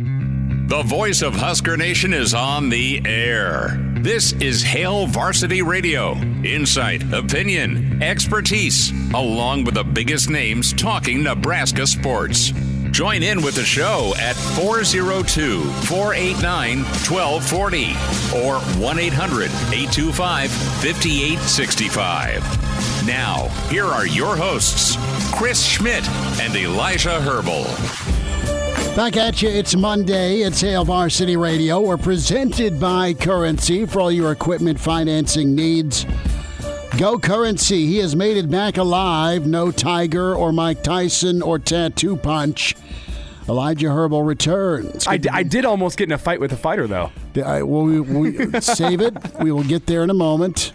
The voice of Husker Nation is on the air. This is Hail Varsity Radio. Insight, opinion, expertise, along with the biggest names talking Nebraska sports. Join in with the show at 402-489-1240 or 1-800-825-5865. Now, here are your hosts, Chris Schmidt and Elijah Herbel. Back at you. It's Monday. It's Hail Varsity Radio. We're presented by Currency for all your equipment financing needs. Go Currency. He has made it back alive. No Tiger or Mike Tyson or Tattoo Punch. Elijah Herbel returns. I did almost get in a fight with a fighter, though. We save it. We will get there in a moment.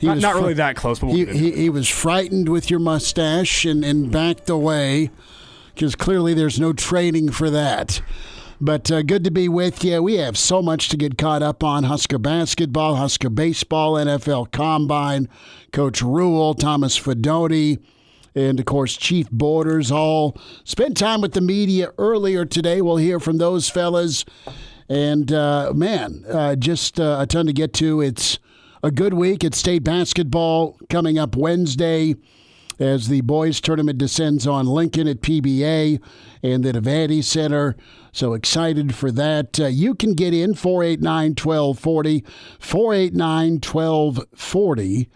Not really that close. But he was frightened with your mustache and backed away because clearly there's no training for that. But good to be with you. We have so much to get caught up on. Husker basketball, Husker baseball, NFL Combine, Coach Rhule, Thomas Fidone, and, of course, Chief Borders all spent time with the media earlier today. We'll hear from those fellas. And, just a ton to get to. It's a good week. It's state basketball coming up Wednesday as the boys tournament descends on Lincoln at PBA and the Devaney Center. So excited for that. You can get in 489-1240, 489-1240,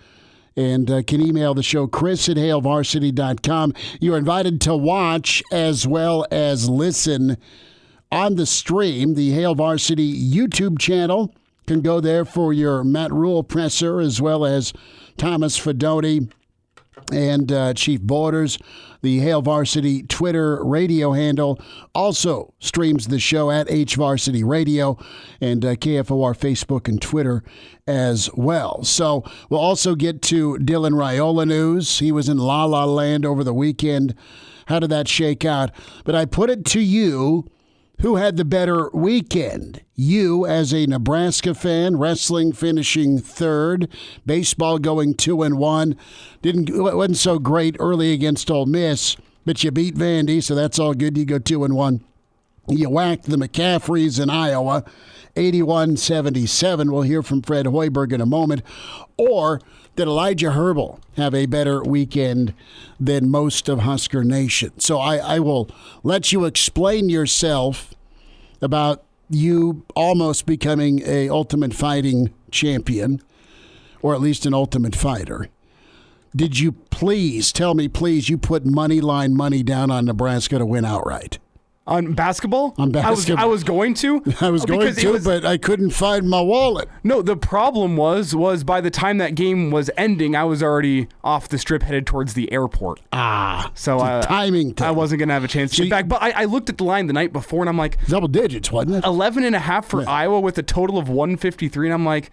and can email the show, Chris at hailvarsity.com. You're invited to watch as well as listen on the stream, the Hail Varsity YouTube channel. Can go there for your Matt Rhule presser as well as Thomas Fidone and Chief Borders. The Hail Varsity Twitter radio handle also streams the show at HVarsity Radio and KFOR Facebook and Twitter as well. So we'll also get to Dylan Raiola news. He was in La La Land over the weekend. How did that shake out? But I put it to you, who had the better weekend? You as a Nebraska fan, wrestling finishing third, baseball going 2-1. Wasn't so great early against Ole Miss, but you beat Vandy, so that's all good. You go 2-1. You whacked the McCaffreys in Iowa, 81-77. We'll hear from Fred Hoiberg in a moment. Or did Elijah Herbel have a better weekend than most of Husker Nation? So I will let you explain yourself about you almost becoming a Ultimate Fighting champion, or at least an Ultimate Fighter. Did you please, tell me please, you put money down on Nebraska to win outright? On basketball? On basketball. I was going to. But I couldn't find my wallet. No, the problem was by the time that game was ending, I was already off the strip headed towards the airport. So timing. I wasn't going to have a chance to get back. But I looked at the line the night before, and I'm like... Double digits, wasn't it? 11.5 for Iowa with a total of 153, and I'm like...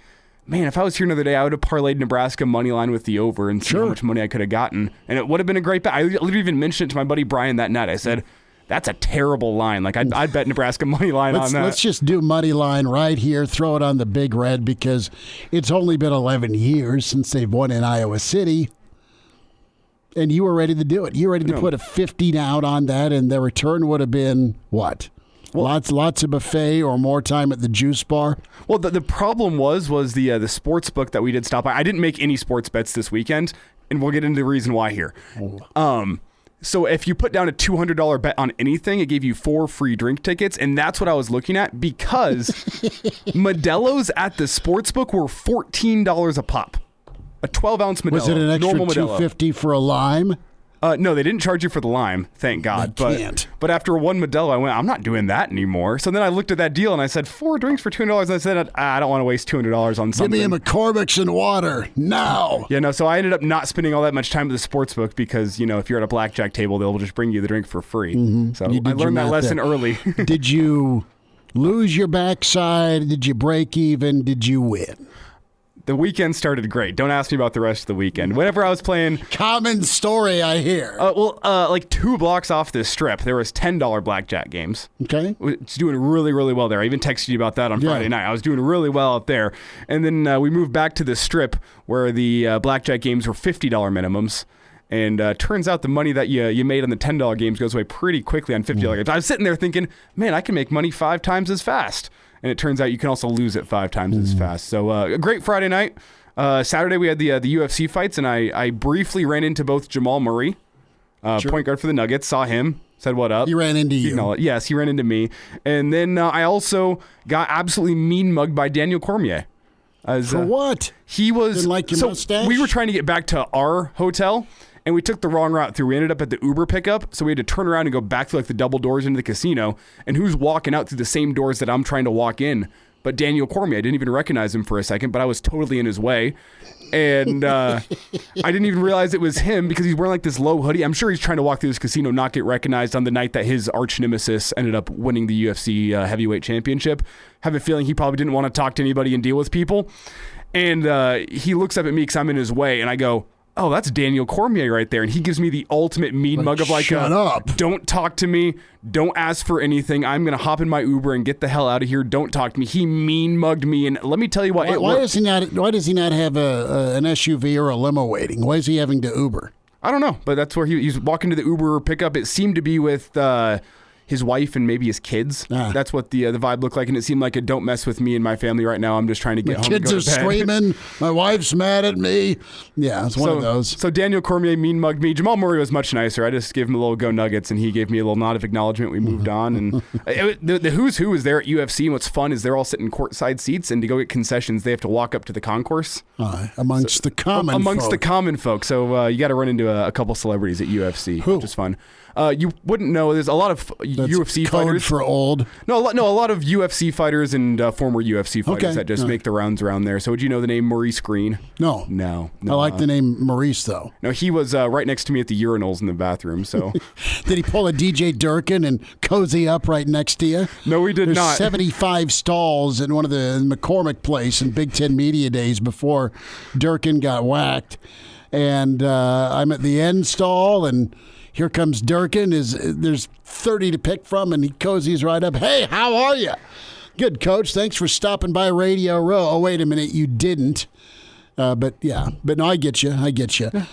Man, if I was here another day, I would have parlayed Nebraska money line with the over and see how much money I could have gotten. And it would have been a great bet. I literally even mentioned it to my buddy Brian that night. I said... That's a terrible line. Like, I'd bet Nebraska money line on that. Let's just do money line right here. Throw it on the Big Red because it's only been 11 years since they've won in Iowa City. And you were ready to do it. You were ready to put a 50 out on that, and the return would have been what? Well, lots of buffet or more time at the juice bar? Well, the problem was the sports book that we did stop by. I didn't make any sports bets this weekend, and we'll get into the reason why here. So if you put down a $200 bet on anything, it gave you 4 free drink tickets, and that's what I was looking at because Modelo's at the sportsbook were $14 a pop. A 12-ounce Modelo. Was it an extra $2.50 for a lime? No, they didn't charge you for the lime, thank God. But after one Modelo, I went, I'm not doing that anymore. So then I looked at that deal and I said, 4 drinks for $200. And I said, I don't want to waste $200 on something. Give me a McCormick's and water now. Yeah, no. So I ended up not spending all that much time at the sports book because if you're at a blackjack table, they'll just bring you the drink for free. Mm-hmm. So I learned that lesson early. Did you lose your backside? Did you break even? Did you win? The weekend started great. Don't ask me about the rest of the weekend. Whenever I was playing... Common story, I hear. Like 2 blocks off this strip, there was $10 blackjack games. Okay. It's doing really, really well there. I even texted you about that on Friday night. I was doing really well out there. And then we moved back to the strip where the blackjack games were $50 minimums. And turns out the money that you made on the $10 games goes away pretty quickly on $50 games. I was sitting there thinking, man, I can make money 5 times as fast. And it turns out you can also lose it 5 times as fast. So a great Friday night. Saturday we had the UFC fights, and I briefly ran into both Jamal Murray, point guard for the Nuggets, saw him, said what up. He ran into you. Yes, he ran into me. And then I also got absolutely mean mugged by Daniel Cormier. For what? He was... Didn't like your mustache? We were trying to get back to our hotel, and we took the wrong route through. We ended up at the Uber pickup, so we had to turn around and go back through like the double doors into the casino. And who's walking out through the same doors that I'm trying to walk in? But Daniel Cormier. I didn't even recognize him for a second, but I was totally in his way. And I didn't even realize it was him because he's wearing like this low hoodie. I'm sure he's trying to walk through this casino, not get recognized on the night that his arch nemesis ended up winning the UFC heavyweight championship. Have a feeling he probably didn't want to talk to anybody and deal with people. And he looks up at me because I'm in his way, and I go, oh, that's Daniel Cormier right there. And he gives me the ultimate mean mug of like, shut up. Don't talk to me. Don't ask for anything. I'm going to hop in my Uber and get the hell out of here. Don't talk to me. He mean mugged me. And let me tell you what. Why does he not have an SUV or a limo waiting? Why is he having to Uber? I don't know, but that's where he's walking to the Uber pickup. It seemed to be with his wife and maybe his kids. That's what the vibe looked like, and it seemed like a don't mess with me and my family right now. I'm just trying to get home. Kids and go are to bed. screaming. My wife's mad at me. Yeah, it's one of those. So Daniel Cormier mean mugged me. Jamal Murray was much nicer. I just gave him a little go Nuggets, and he gave me a little nod of acknowledgement. We moved on, and the who's who is there at UFC. And what's fun is they're all sitting courtside seats, and to go get concessions, they have to walk up to the concourse amongst the common folk. So you got to run into a couple celebrities at UFC, which is fun. You wouldn't know. There's a lot of UFC fighters for old. No, a lot of UFC fighters and former UFC fighters that just make the rounds around there. So would you know the name Maurice Green? No. I like the name Maurice though. No, he was right next to me at the urinals in the bathroom. So did he pull a DJ Durkin and cozy up right next to you? No, we did not. There's 75 stalls in one of the McCormick Place in Big Ten Media Days before Durkin got whacked, and I'm at the end stall and. Here comes Durkin. There's 30 to pick from, and he cozies right up. Hey, how are you? Good, Coach. Thanks for stopping by Radio Row. Oh, wait a minute. You didn't. But no, I get you.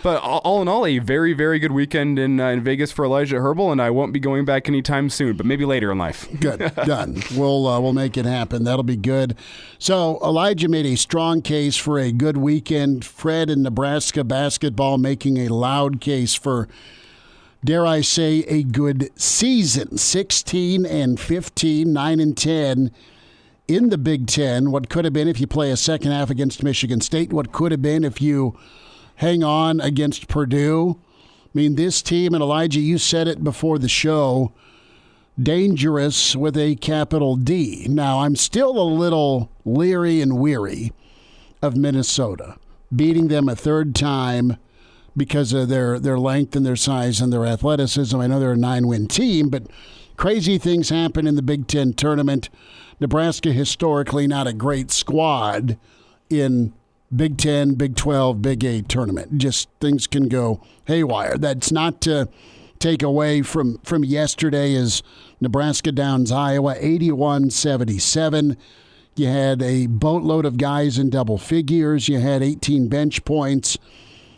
But all in all, a very, very good weekend in Vegas for Elijah Herbel, and I won't be going back anytime soon, but maybe later in life. Good. Done. We'll make it happen. That'll be good. So Elijah made a strong case for a good weekend. Fred and Nebraska basketball making a loud case for, dare I say, a good season. 16-15, 9-10 in the Big Ten. What could have been if you play a second half against Michigan State? What could have been if you hang on against Purdue? I mean, this team, and Elijah, you said it before the show, dangerous with a capital D. Now, I'm still a little leery and weary of Minnesota, beating them a third time because of their length and their size and their athleticism. I know they're a 9-win team, but crazy things happen in the Big Ten tournament. Nebraska, historically, not a great squad in Big Ten, Big 12, Big 8 tournament. Just things can go haywire. That's not to take away from yesterday as Nebraska downs Iowa 81-77. You had a boatload of guys in double figures. You had 18 bench points.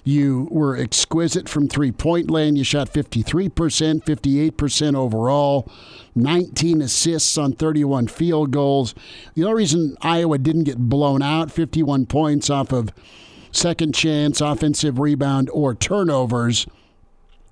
You were exquisite from three-point land. You shot 53%, 58% overall, 19 assists on 31 field goals. The only reason Iowa didn't get blown out, 51 points off of second chance, offensive rebound, or turnovers.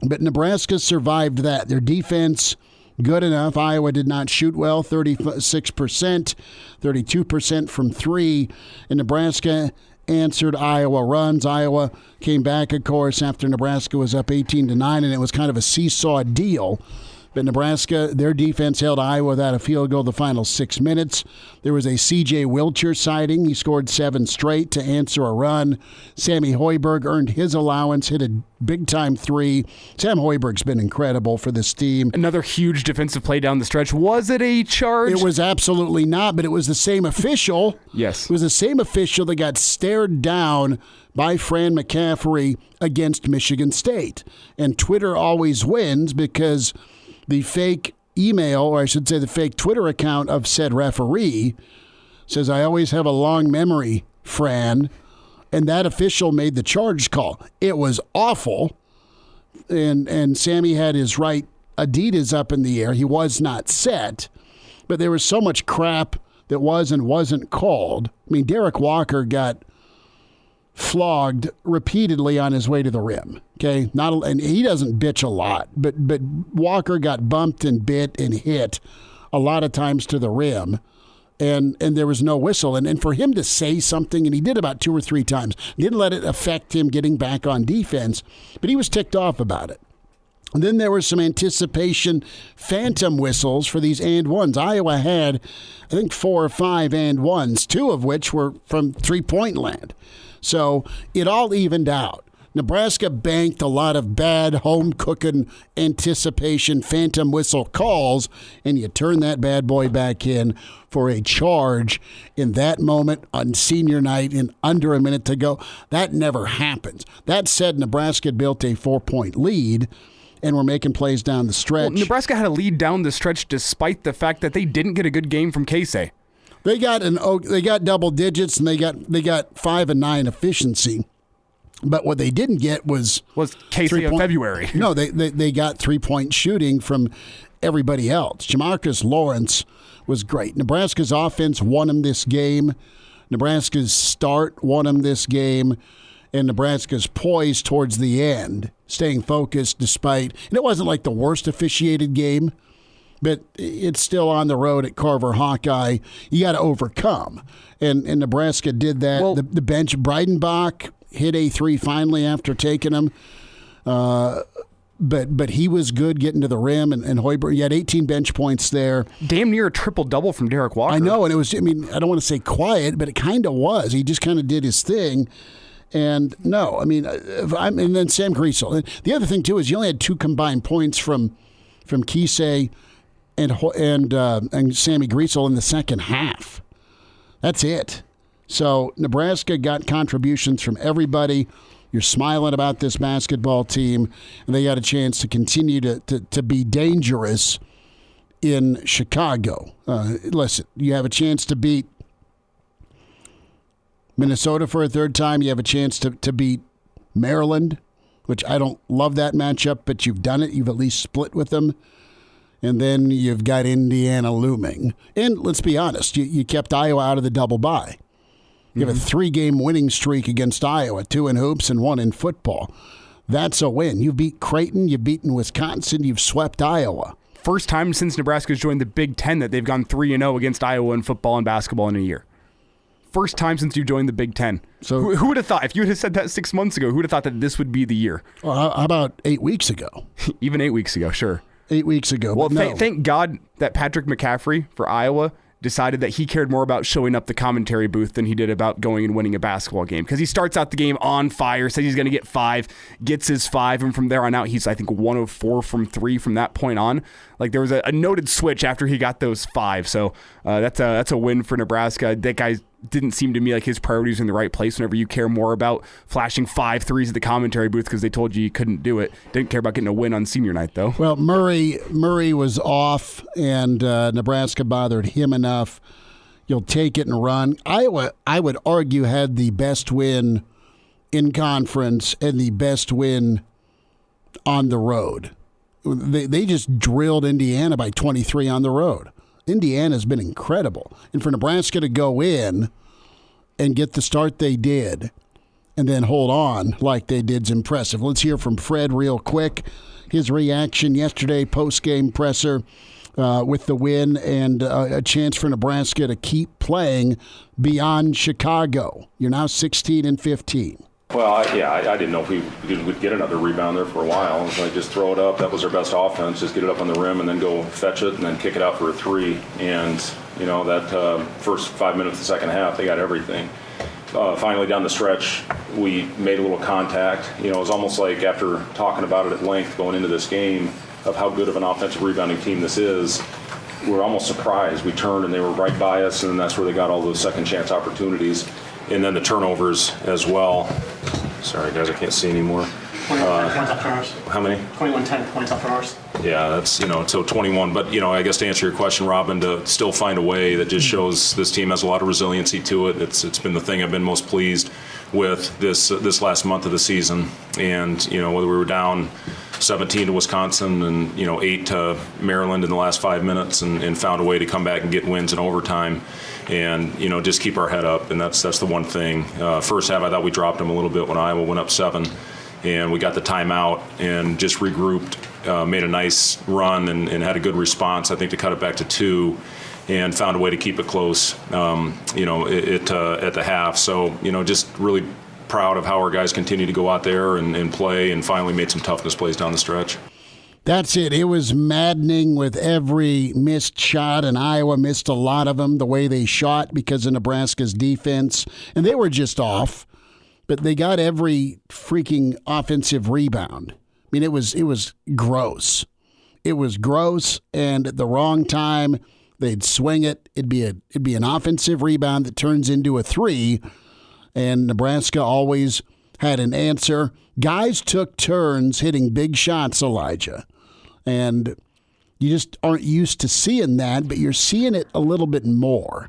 But Nebraska survived that. Their defense, good enough. Iowa did not shoot well, 36%, 32% from three. And Nebraska answered Iowa runs. Iowa came back, of course, after Nebraska was up 18-9, and it was kind of a seesaw deal. But Nebraska, their defense held Iowa without a field goal the final 6 minutes. There was a C.J. Wilcher sighting. He scored 7 straight to answer a run. Sammy Hoiberg earned his allowance, hit a big-time 3. Sam Hoiberg's been incredible for this team. Another huge defensive play down the stretch. Was it a charge? It was absolutely not, but it was the same official. Yes. It was the same official that got stared down by Fran McCaffrey against Michigan State. And Twitter always wins because the fake email, or I should say the fake Twitter account of said referee says, I always have a long memory, Fran. And that official made the charge call. It was awful. and Sammy had his right Adidas up in the air. He was not set, but there was so much crap that was and wasn't called. I mean, Derek Walker got flogged repeatedly on his way to the rim. Okay, and he doesn't bitch a lot, but Walker got bumped and bit and hit a lot of times to the rim, and there was no whistle. And for him to say something, and he did about 2 or 3 times, didn't let it affect him getting back on defense, but he was ticked off about it. And then there was some anticipation phantom whistles for these and ones. Iowa had, I think, 4 or 5 and ones, 2 of which were from three-point land. So it all evened out. Nebraska banked a lot of bad home-cooking anticipation phantom whistle calls, and you turn that bad boy back in for a charge in that moment on senior night in under a minute to go. That never happens. That said, Nebraska built a 4-point lead, and we're making plays down the stretch. Well, Nebraska had a lead down the stretch despite the fact that they didn't get a good game from Casey. They got double digits, and they got 5 and 9 efficiency. But what they didn't get was Casey in February. No, they got 3-point shooting from everybody else. Jamarcus Lawrence was great. Nebraska's offense won them this game. Nebraska's start won them this game. And Nebraska's poise towards the end, staying focused despite, and it wasn't like the worst officiated game, but it's still on the road at Carver Hawkeye. You got to overcome. And Nebraska did that. Well, the bench, Breidenbach hit a 3 finally after taking him. But he was good getting to the rim, and Hoiberg, he had 18 bench points there. Damn near a triple-double from Derek Walker. I know, and it was, I don't want to say quiet, but it kind of was. He just kind of did his thing. And no, and then Sam Griesel. And the other thing, too, is you only had 2 combined points from Kisei and Sammy Griesel in the second half. That's it. So Nebraska got contributions from everybody. You're smiling about this basketball team, and they got a chance to continue to be dangerous in Chicago. Listen, you have a chance to beat Minnesota for a third time. You have a chance to beat Maryland, which I don't love that matchup, but you've done it. You've at least split with them. And then you've got Indiana looming. And let's be honest, you kept Iowa out of the double bye. You have a 3-game winning streak against Iowa, 2 in hoops and 1 in football. That's a win. You beat Creighton, you've beaten Wisconsin, you've swept Iowa. First time since Nebraska's joined the Big Ten that they've gone 3-0 against Iowa in football and basketball in a year. First time since you joined the Big Ten. So who would have thought? If you had said that 6 months ago, who would have thought that this would be the year? Well, how about 8 weeks ago? Even 8 weeks ago, sure. 8 weeks ago. Well, no. Thank God that Patrick McCaffrey for Iowa decided that he cared more about showing up the commentary booth than he did about going and winning a basketball game. Because he starts out the game on fire, says he's going to get 5, gets his 5, and from there on out, he's, I think, 1 of 4 from 3 from that point on. Like, there was a noted switch after he got those 5. So that's a win for Nebraska. That guy didn't seem to me like his priorities are in the right place whenever you care more about flashing 5 threes at the commentary booth because they told you couldn't do it. Didn't care about getting a win on senior night, though. Well, Murray was off, and Nebraska bothered him enough. You'll take it and run. Iowa, I would argue, had the best win in conference and the best win on the road. They just drilled Indiana by 23 on the road. Indiana's been incredible. And for Nebraska to go in and get the start they did and then hold on like they did is impressive. Let's hear from Fred real quick. His reaction yesterday, post-game presser with the win and a chance for Nebraska to keep playing beyond Chicago. You're now 16-15. Well, I didn't know if we'd get another rebound there for a while. Like, just throw it up. That was our best offense. Just get it up on the rim and then go fetch it and then kick it out for a 3. And, that first 5 minutes of the second half, they got everything. Finally, down the stretch, we made a little contact. It was almost like after talking about it at length going into this game of how good of an offensive rebounding team this is, we were almost surprised. We turned and they were right by us, and that's where they got all those second chance opportunities. And then the turnovers as well. Sorry, guys, I can't see anymore. 21 points off ours. How many? 21-10 points off ours. Yeah, that's, so 21. But, I guess to answer your question, Robin, to still find a way that just shows this team has a lot of resiliency to it. It's been the thing I've been most pleased with this last month of the season. And, whether we were down 17 to Wisconsin and, 8 to Maryland in the last 5 minutes and found a way to come back and get wins in overtime and, just keep our head up. And that's the one thing. First half, I thought we dropped them a little bit when Iowa went up 7, and we got the timeout and just regrouped, made a nice run and had a good response, I think, to cut it back to 2. And found a way to keep it close, at the half. So, just really proud of how our guys continue to go out there and play, and finally made some toughness plays down the stretch. That's it. It was maddening with every missed shot, and Iowa missed a lot of them the way they shot because of Nebraska's defense. And they were just off, but they got every freaking offensive rebound. I mean, it was gross. It was gross, and at the wrong time, they'd swing it. It'd be an offensive rebound that turns into a 3, and Nebraska always had an answer. Guys took turns hitting big shots, Elijah, and you just aren't used to seeing that, but you're seeing it a little bit more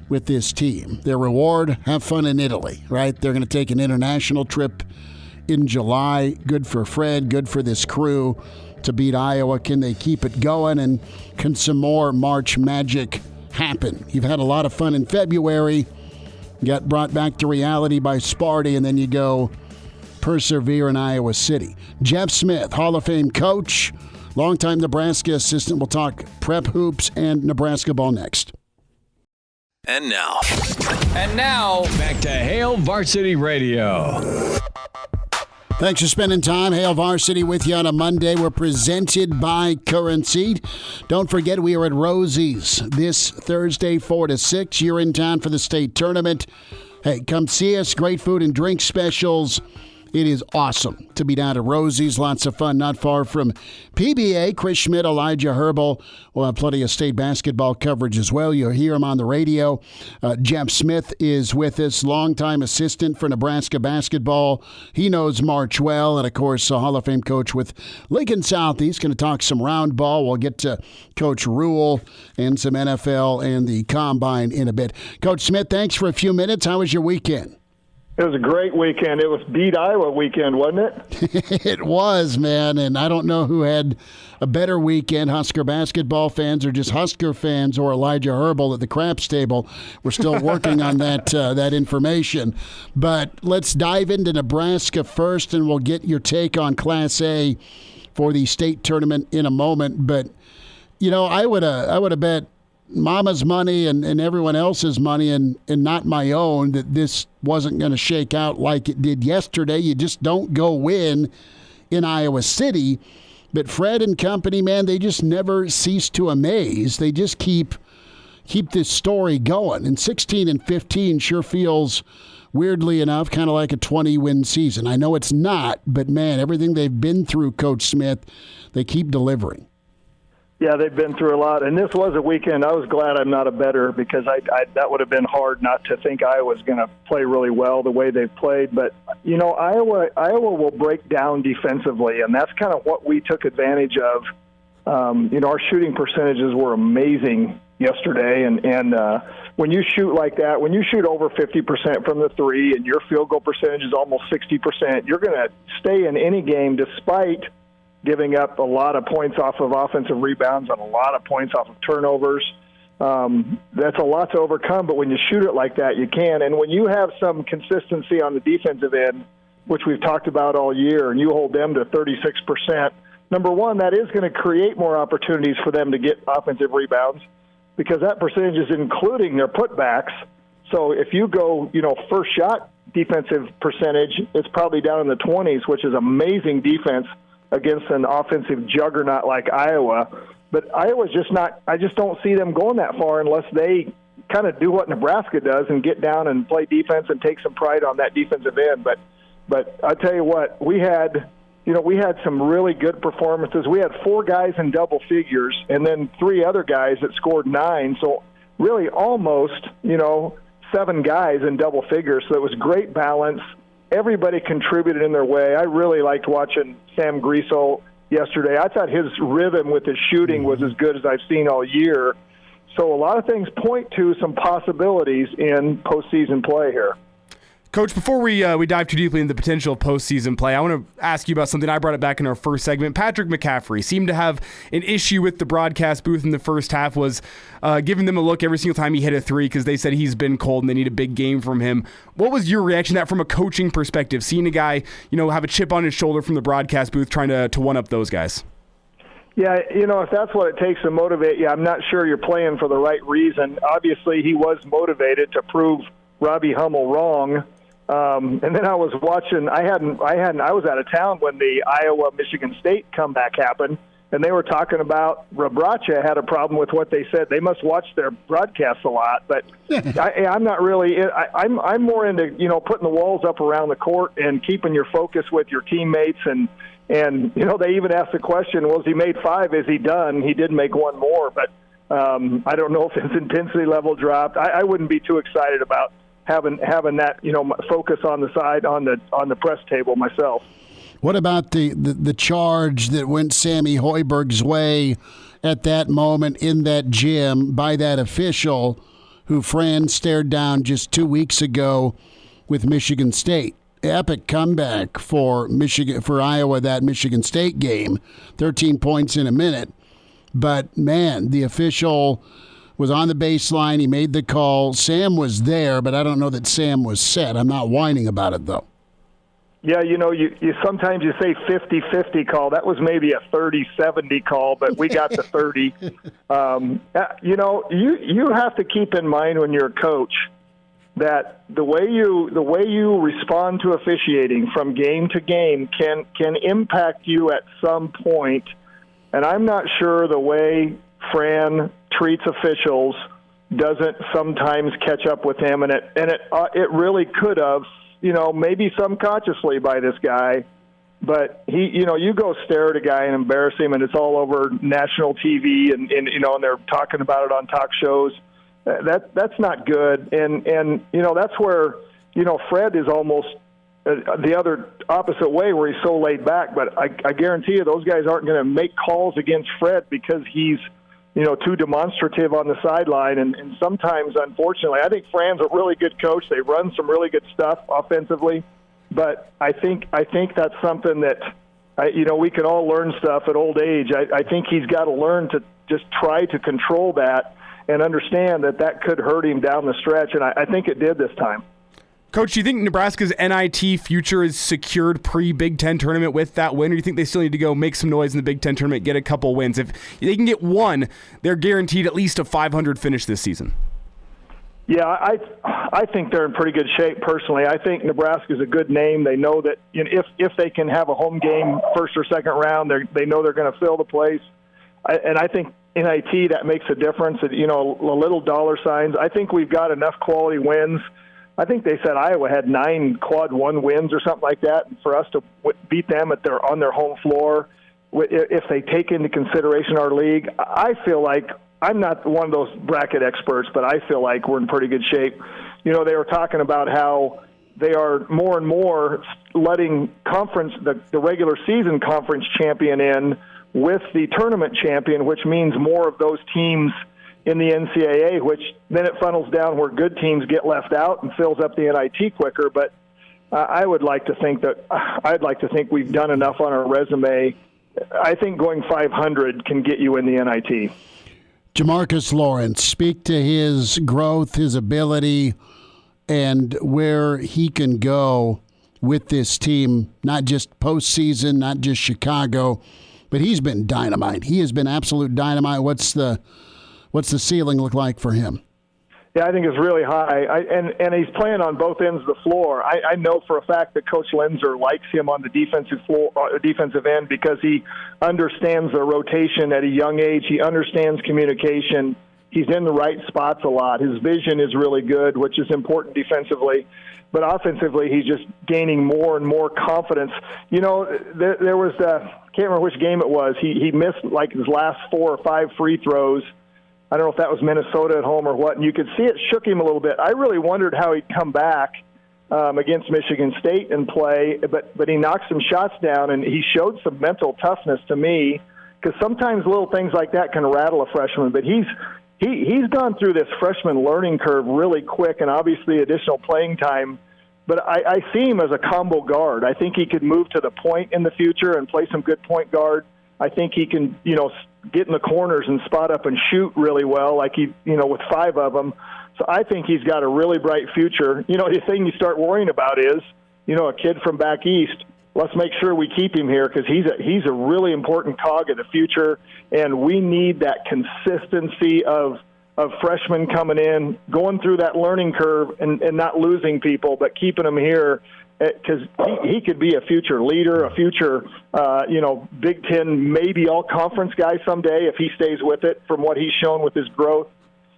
with this team. Their reward, have fun in Italy, right? They're going to take an international trip in July. Good for Fred, good for this crew to beat Iowa. Can they keep it going, and can some more March magic happen? You've had a lot of fun in February, got brought back to reality by Sparty, and then you go persevere in Iowa City. Jeff Smith, Hall of Fame coach, longtime Nebraska assistant. We'll talk prep hoops and Nebraska ball next. And now, back to Hail Varsity Radio. Thanks for spending time. Hail Varsity with you on a Monday. We're presented by Currency. Don't forget, we are at Rosie's this Thursday, 4 to 6. You're in town for the state tournament. Hey, come see us. Great food and drink specials. It is awesome to be down at Rosie's. Lots of fun, not far from PBA. Chris Schmidt, Elijah Herbel. We'll have plenty of state basketball coverage as well. You'll hear him on the radio. Jeff Smith is with us, longtime assistant for Nebraska basketball. He knows March well, and, of course, a Hall of Fame coach with Lincoln Southeast. Going to talk some round ball. We'll get to Coach Rhule and some NFL and the Combine in a bit. Coach Smith, thanks for a few minutes. How was your weekend? It was a great weekend. It was Beat Iowa weekend, wasn't it? It was, man, and I don't know who had a better weekend, Husker basketball fans or just Husker fans or Elijah Herbel at the craps table. We're still working on that information. But let's dive into Nebraska first, and we'll get your take on Class A for the state tournament in a moment. But, I would have bet Mama's money and everyone else's money and not my own that this wasn't going to shake out like it did yesterday. You just don't go win in Iowa City. But Fred and company, man, they just never cease to amaze. They just keep this story going. And 16-15 sure feels, weirdly enough, kind of like a 20-win season. I know it's not, but, man, everything they've been through, Coach Smith, they keep delivering. Yeah, they've been through a lot, and this was a weekend. I was glad I'm not a bettor because that would have been hard not to think Iowa's going to play really well the way they've played. But, Iowa will break down defensively, and that's kind of what we took advantage of. Our shooting percentages were amazing yesterday, and when you shoot like that, when you shoot over 50% from the 3 and your field goal percentage is almost 60%, you're going to stay in any game despite – giving up a lot of points off of offensive rebounds and a lot of points off of turnovers. That's a lot to overcome, but when you shoot it like that, you can. And when you have some consistency on the defensive end, which we've talked about all year, and you hold them to 36%, number one, that is going to create more opportunities for them to get offensive rebounds because that percentage is including their putbacks. So if you go, first shot defensive percentage, it's probably down in the 20s, which is amazing defense against an offensive juggernaut like Iowa. But Iowa's just not – I just don't see them going that far unless they kind of do what Nebraska does and get down and play defense and take some pride on that defensive end. But I tell you what, we had some really good performances. We had 4 guys in double figures and then 3 other guys that scored 9. So really almost, 7 guys in double figures. So it was great balance. Everybody contributed in their way. I really liked watching Sam Griesel yesterday. I thought his rhythm with his shooting was as good as I've seen all year. So a lot of things point to some possibilities in postseason play here. Coach, before we dive too deeply into the potential of postseason play, I want to ask you about something. I brought it back in our first segment. Patrick McCaffrey seemed to have an issue with the broadcast booth in the first half, was giving them a look every single time he hit a three because they said he's been cold and they need a big game from him. What was your reaction to that from a coaching perspective, seeing a guy have a chip on his shoulder from the broadcast booth trying to one-up those guys? Yeah, if that's what it takes to motivate you, I'm not sure you're playing for the right reason. Obviously, he was motivated to prove Robbie Hummel wrong. And then I was watching. I was out of town when the Iowa-Michigan State comeback happened, and they were talking about Rabracha had a problem with what they said. They must watch their broadcasts a lot, but I'm not really. I'm more into putting the walls up around the court and keeping your focus with your teammates. And they even asked the question: was he made 5? Is he done? He did make 1 more, but I don't know if his intensity level dropped. I wouldn't be too excited about having that focus on the side on the press table myself. What about the charge that went Sammy Hoiberg's way at that moment in that gym by that official who Fran stared down just 2 weeks ago with Michigan State? Epic comeback for Iowa, that Michigan State game, 13 points in a minute. But man, the official was on the baseline. He made the call. Sam was there, but I don't know that Sam was set. I'm not whining about it, though. Yeah, you sometimes you say 50-50 call. That was maybe a 30-70 call, but we got the 30. You have to keep in mind when you're a coach that the way you respond to officiating from game to game can impact you at some point. And I'm not sure the way Fran treats officials doesn't sometimes catch up with him, and it really could have, maybe subconsciously by this guy, but he, you go stare at a guy and embarrass him, and it's all over national TV, and they're talking about it on talk shows. That's not good, and that's where Fred is almost the other opposite way, where he's so laid back. But I guarantee you, those guys aren't going to make calls against Fred because he's too demonstrative on the sideline. And sometimes, unfortunately, I think Fran's a really good coach. They run some really good stuff offensively. But I think that's something that, we can all learn stuff at old age. I think he's got to learn to just try to control that and understand that could hurt him down the stretch. And I think it did this time. Coach, do you think Nebraska's NIT future is secured pre-Big Ten tournament with that win, or do you think they still need to go make some noise in the Big Ten tournament, get a couple wins? If they can get 1, they're guaranteed at least a 500 finish this season. Yeah, I think they're in pretty good shape personally. I think Nebraska's a good name. They know that if they can have a home game first or second round, they know they're going to fill the place. And I think NIT, that makes a difference. A little dollar signs. I think we've got enough quality wins. I think they said Iowa had 9 quad 1 wins or something like that. And for us to beat them on their home floor, if they take into consideration our league, I feel like I'm not one of those bracket experts, but I feel like we're in pretty good shape. They were talking about how they are more and more letting the regular season conference champion in with the tournament champion, which means more of those teams in the NCAA, which then it funnels down where good teams get left out and fills up the NIT quicker. But I'd like to think we've done enough on our resume. I think going 500 can get you in the NIT. Jamarcus Lawrence, speak to his growth, his ability, and where he can go with this team, not just postseason, not just Chicago, but he's been dynamite. He has been absolute dynamite. What's the ceiling look like for him? Yeah, I think it's really high, and he's playing on both ends of the floor. I know for a fact that Coach Lenzer likes him on the defensive end because he understands the rotation at a young age. He understands communication. He's in the right spots a lot. His vision is really good, which is important defensively. But offensively, he's just gaining more and more confidence. There was can't remember which game it was. He missed like his last 4 or 5 free throws. I don't know if that was Minnesota at home or what, and you could see it shook him a little bit. I really wondered how he'd come back against Michigan State and play, but he knocked some shots down, and he showed some mental toughness to me, because sometimes little things like that can rattle a freshman. But he's gone through this freshman learning curve really quick, and obviously additional playing time. But I see him as a combo guard. I think he could move to the point in the future and play some good point guard. I think he can, get in the corners and spot up and shoot really well, like with 5 of them. So I think he's got a really bright future. The thing you start worrying about is, a kid from back east. Let's make sure we keep him here because he's a really important cog of the future, and we need that consistency of freshmen coming in, going through that learning curve and not losing people, but keeping them here because he could be a future leader, a future, Big Ten, maybe all-conference guy someday if he stays with it from what he's shown with his growth.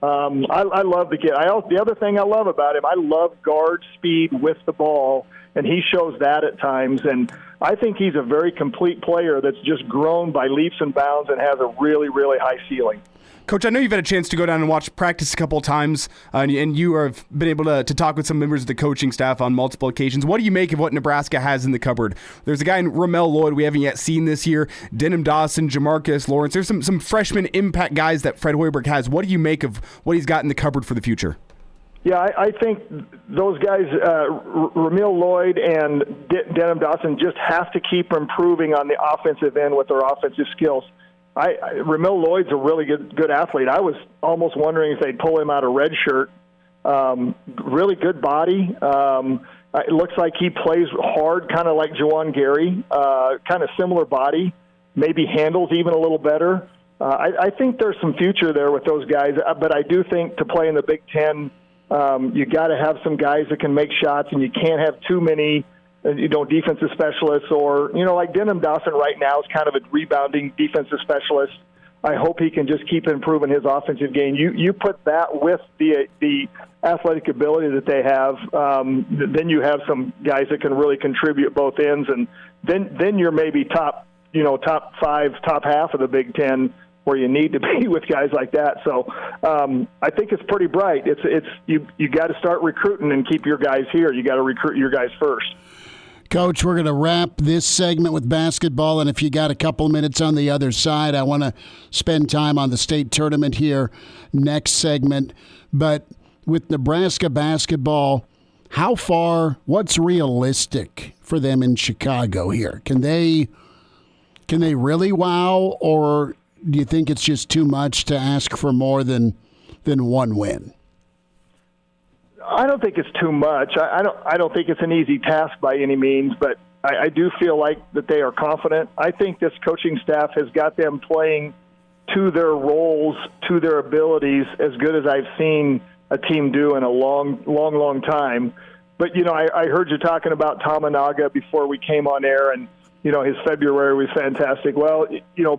I love the kid. The other thing I love about him, I love guard speed with the ball, and he shows that at times. And I think he's a very complete player that's just grown by leaps and bounds and has a really, really high ceiling. Coach, I know you've had a chance to go down and watch practice a couple of times, and you have been able to talk with some members of the coaching staff on multiple occasions. What do you make of what Nebraska has in the cupboard? There's a guy in Ramel Lloyd we haven't yet seen this year, Denham Dawson, Jamarcus Lawrence. There's some freshman impact guys that Fred Hoiberg has. What do you make of what he's got in the cupboard for the future? Yeah, I think those guys, Ramel Lloyd and Denham Dawson, just have to keep improving on the offensive end with their offensive skills. Ramel Lloyd's a really good athlete. I was almost wondering if they'd pull him out of redshirt. Really good body. It looks like he plays hard, kind of like Juwan Gary, kind of similar body, maybe handles even a little better. I think there's some future there with those guys, but I do think to play in the Big Ten, you got to have some guys that can make shots, and you can't have too many defensive specialists or, like Denham Dawson right now is kind of a rebounding defensive specialist. I hope he can just keep improving his offensive game. You put that with the athletic ability that they have, then you have some guys that can really contribute both ends, and then you're maybe top 5, top half of the Big Ten where you need to be with guys like that. So I think it's pretty bright. You got to start recruiting and keep your guys here. You got to recruit your guys first. Coach, we're going to wrap this segment with basketball, and if you got a couple minutes on the other side, I want to spend time on the state tournament here next segment. But with Nebraska basketball, what's realistic for them in Chicago here? Can they really wow, or do you think it's just too much to ask for more than one win? I don't think it's too much. I don't think it's an easy task by any means, but I do feel like that they are confident. I think this coaching staff has got them playing to their roles, to their abilities, as good as I've seen a team do in a long time. But, I heard you talking about Tominaga before we came on air, and, his February was fantastic. Well,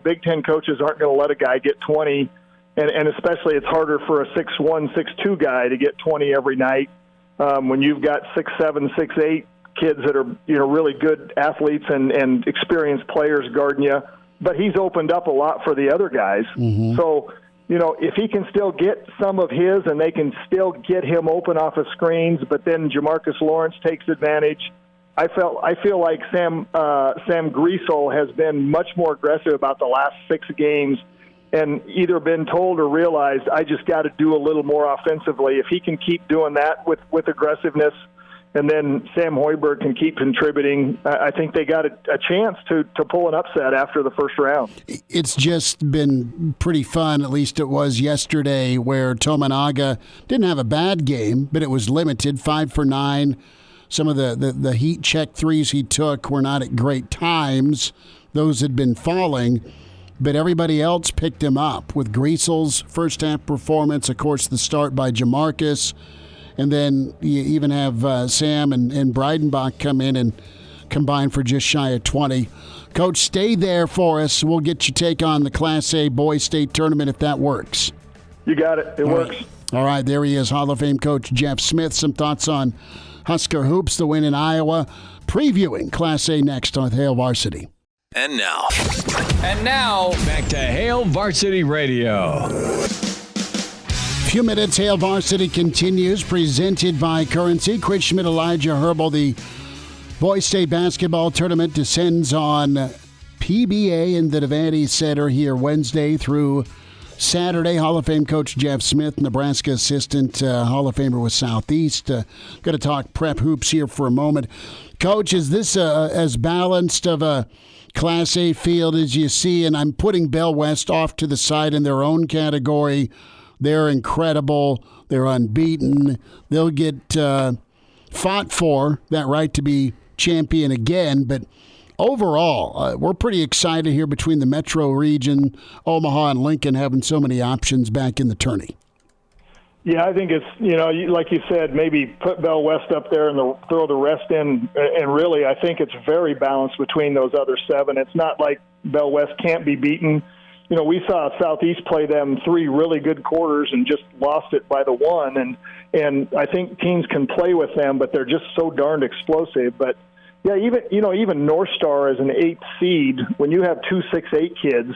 Big Ten coaches aren't going to let a guy get 20. And especially it's harder for a 6'1", 6'2" guy to get 20 every night when you've got 6'7", 6'8" kids that are really good athletes and experienced players guarding you. But he's opened up a lot for the other guys. Mm-hmm. So, if he can still get some of his and they can still get him open off of screens, but then Jamarcus Lawrence takes advantage. I feel like Sam Griesel has been much more aggressive about the last 6 games and either been told or realized I just got to do a little more offensively. If he can keep doing that with aggressiveness, and then Sam Hoiberg can keep contributing, I think they got a chance to pull an upset after the first round. It's just been pretty fun, at least it was yesterday, where Tominaga didn't have a bad game, but it was limited, 5 for 9. Some of the heat check threes he took were not at great times. Those had been falling. But everybody else picked him up with Griesel's first-half performance, of course, the start by Jamarcus, and then you even have Sam and Breidenbach come in and combine for just shy of 20. Coach, stay there for us. We'll get your take on the Class A boys state tournament if that works. You got it. It works. All right, there he is, Hall of Fame coach Jeff Smith. Some thoughts on Husker hoops, the win in Iowa. Previewing Class A next on Hail Varsity. And now, back to Hail Varsity Radio. Few minutes, Hail Varsity continues, presented by Currency. Schmidt and Elijah Herbel. The Boys State Basketball Tournament descends on PBA in the Devaney Center here Wednesday through Saturday. Hall of Fame coach Jeff Smith, Nebraska assistant, Hall of Famer with Southeast. Going to talk prep hoops here for a moment. Coach, is this as balanced of a Class A field as you see? And I'm putting Bell West off to the side in their own category. They're incredible. They're unbeaten. They'll get fought for that right to be champion again. But overall, we're pretty excited here between the metro region, Omaha and Lincoln, having so many options back in the tourney. Yeah, I think it's, like you said, maybe put Bell West up there and throw the rest in. And really, I think it's very balanced between those other 7. It's not like Bell West can't be beaten. We saw Southeast play them 3 really good quarters and just lost it by the 1. And I think teams can play with them, but they're just so darned explosive. But, yeah, even North Star as an 8th seed, when you have 2 6'8" kids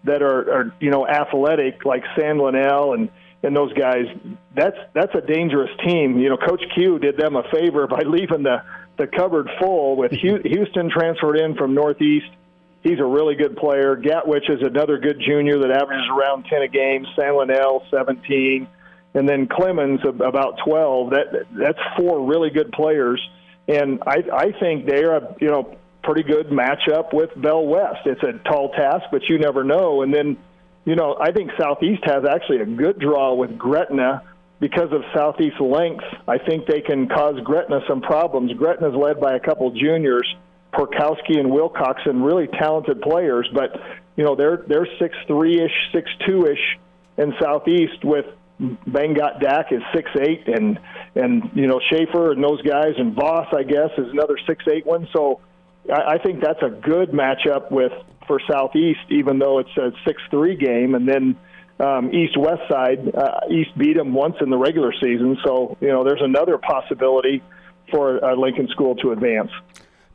that are athletic like San Linnell and those guys, that's a dangerous team. Coach Q did them a favor by leaving the cupboard full with Houston transferred in from Northeast. He's a really good player. Gatwich is another good junior that averages around 10 a game. San Linnell, 17. And then Clemens, about 12. That's 4 really good players. And I think they're a pretty good matchup with Bell West. It's a tall task, but you never know. And then, I think Southeast has actually a good draw with Gretna because of Southeast's length. I think they can cause Gretna some problems. Gretna's led by a couple juniors, Perkowski and Wilcoxon, really talented players, but they're 6'3"-ish, 6'2"-ish in Southeast with Bangat Dak is 6'8", and Schaefer and those guys, and Voss, I guess, is another 6'8" one. So I think that's a good matchup for Southeast, even though it's a 6-3 game. And then East-West side, East beat them once in the regular season. So, there's another possibility for Lincoln School to advance.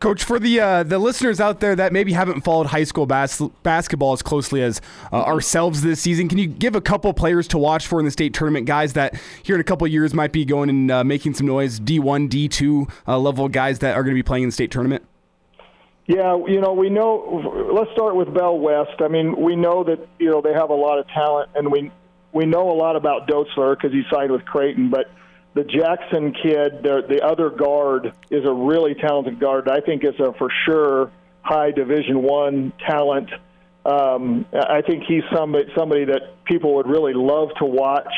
Coach, for the listeners out there that maybe haven't followed high school basketball as closely as ourselves this season, can you give a couple players to watch for in the state tournament, guys that here in a couple of years might be going and making some noise, D1, D2 level guys that are going to be playing in the state tournament? Yeah, we know. Let's start with Bell West. I mean, we know that they have a lot of talent, and we know a lot about Dotzler because he signed with Creighton. But the Jackson kid, the other guard, is a really talented guard. I think is a for sure high Division I talent. I think he's somebody that people would really love to watch.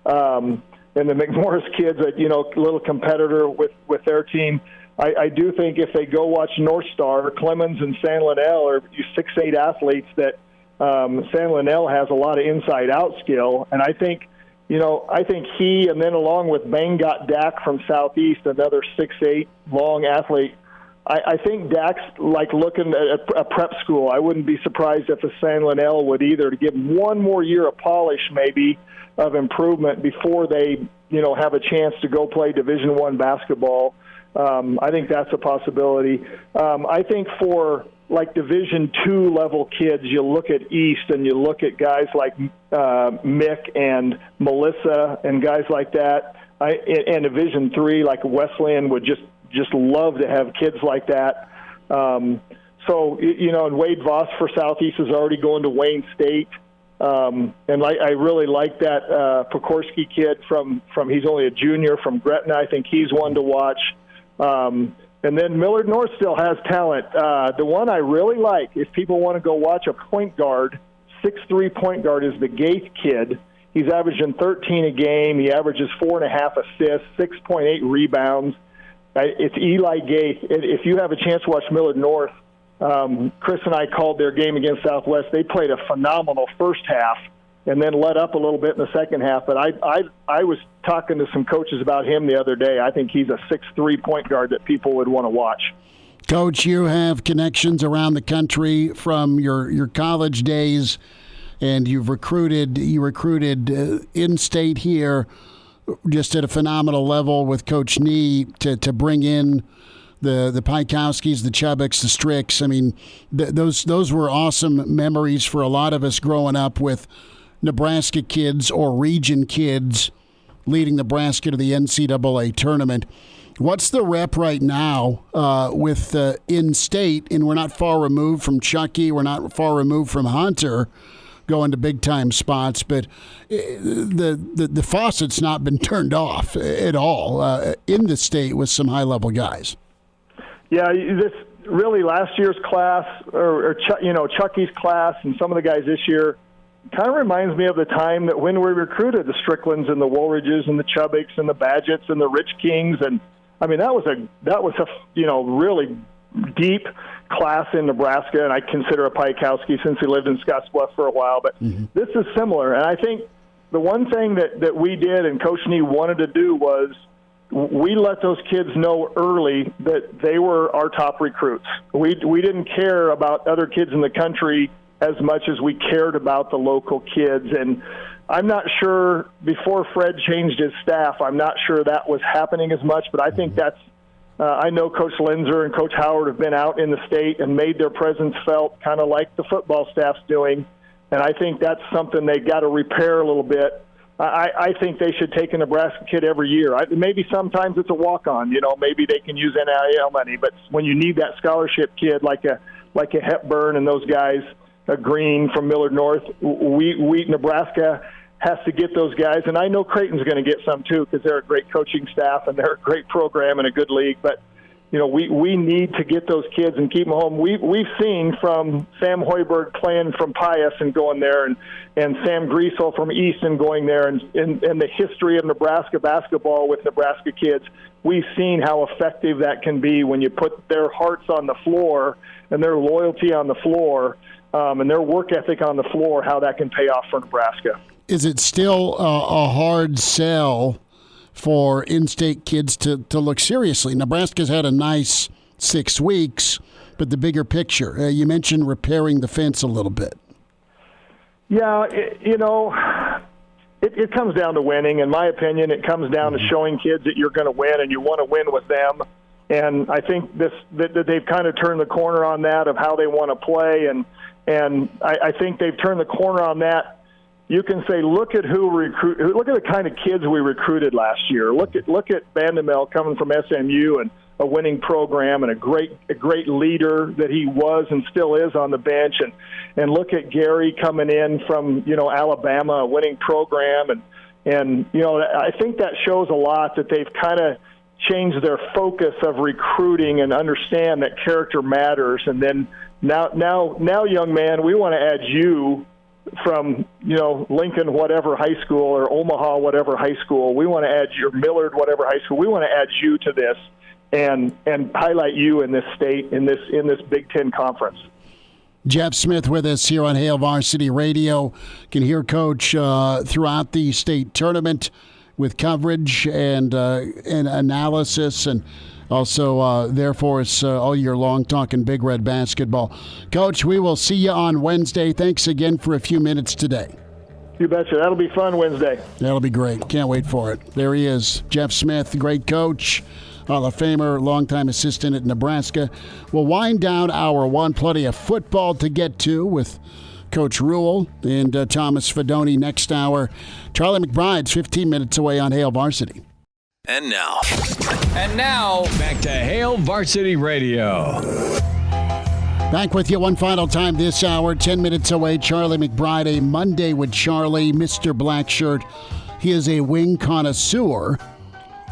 And the McMorris kids, a little competitor with their team. I do think if they go watch North Star, Clemens and San Linnell are 6'8" athletes that San Linnell has a lot of inside-out skill. And I think he, and then along with Bangat Dak from Southeast, another 6'8" long athlete, I think Dak's like looking at a prep school. I wouldn't be surprised if the San Linnell would either to give him one more year of polish maybe of improvement before they, have a chance to go play Division I basketball. I think that's a possibility. I think for like Division II level kids, you look at East and you look at guys like Mick and Melissa and guys like that. And Division III, like Wesleyan, would just love to have kids like that. And Wade Voss for Southeast is already going to Wayne State. I really like that Pekorski kid from he's only a junior from Gretna. I think he's one to watch. And then Millard North still has talent. The one I really like, if people want to go watch a point guard, 6'3" point guard, is the Gaith kid. He's averaging 13 a game. He averages 4.5 assists, 6.8 rebounds. It's Eli Gaith. If you have a chance to watch Millard North, Chris and I called their game against Southwest. They played a phenomenal first half and then let up a little bit in the second half. But I was talking to some coaches about him the other day. I think he's a 6'3" point guard that people would want to watch. Coach, you have connections around the country from your college days, and you recruited in-state here just at a phenomenal level with Coach Nee to bring in the Pikowskis, the Chubbicks, the Stricks. I mean, those were awesome memories for a lot of us growing up with Nebraska kids or region kids leading Nebraska to the NCAA tournament. What's the rep right now with in-state? And we're not far removed from Chucky. We're not far removed from Hunter. going to big-time spots, but the faucet's not been turned off at all in the state with some high-level guys. Yeah, this really last year's class, or Chucky's class, and some of the guys this year, kind of reminds me of the time that when we recruited the Stricklands and the Woolridges and the Chubbucks and the Badgetts and the Rich Kings, and I mean that was a really deep class in Nebraska, and I consider a Piakowski since he lived in Scottsbluff for a while. But this is similar, and I think the one thing that we did and Coach Nee wanted to do was we let those kids know early that they were our top recruits. We didn't care about other kids in the country as much as we cared about the local kids. And I'm not sure, before Fred changed his staff, I'm not sure that was happening as much, but I think that's I know Coach Linzer and Coach Howard have been out in the state and made their presence felt kind of like the football staff's doing, and I think that's something they got to repair a little bit. I think they should take a Nebraska kid every year. Maybe sometimes it's a walk-on, maybe they can use NIL money, but when you need that scholarship kid like a Hepburn and those guys, a Green from Millard North, Nebraska has to get those guys, and I know Creighton's going to get some too because they're a great coaching staff and they're a great program and a good league. But we need to get those kids and keep them home. We've seen from Sam Hoiberg playing from Pius and going there, and Sam Griesel from Easton going there, and the history of Nebraska basketball with Nebraska kids. We've seen how effective that can be when you put their hearts on the floor and their loyalty on the floor and their work ethic on the floor, how that can pay off for Nebraska. Is it still a hard sell for in-state kids to look seriously? Nebraska's had a nice 6 weeks, but the bigger picture, you mentioned repairing the fence a little bit. Yeah, it comes down to winning. In my opinion, it comes down to showing kids that you're going to win and you want to win with them. And I think that they've kind of turned the corner on that of how they want to play, and I think they've turned the corner on that. You can say, look at the kind of kids we recruited last year. Look at Vandemel coming from SMU and a winning program and a great leader that he was and still is on the bench, and look at Gary coming in from Alabama, a winning program, and I think that shows a lot that they've kind of changed their focus of recruiting and understand that character matters. And then now, young man, we want to add you from Lincoln whatever high school or Omaha whatever high school. We want to add your Millard whatever high school. We want to add you to this and highlight you in this state, in this Big Ten conference. Jeff Smith with us here on Hail Varsity Radio. You can hear Coach throughout the state tournament with coverage and analysis, and also there for us all year long talking Big Red basketball. Coach, we will see you on Wednesday. Thanks again for a few minutes today. You betcha. That'll be fun Wednesday. That'll be great. Can't wait for it. There he is, Jeff Smith, great coach, Hall of Famer, longtime assistant at Nebraska. We'll wind down hour one. Plenty of football to get to with Coach Rhule and Thomas Fidone next hour. Charlie McBride's 15 minutes away on Hail Varsity. And now, back to Hail Varsity Radio. Back with you one final time this hour, 10 minutes away. Charlie McBride, a Monday with Charlie, Mr. Blackshirt. He is a wing connoisseur.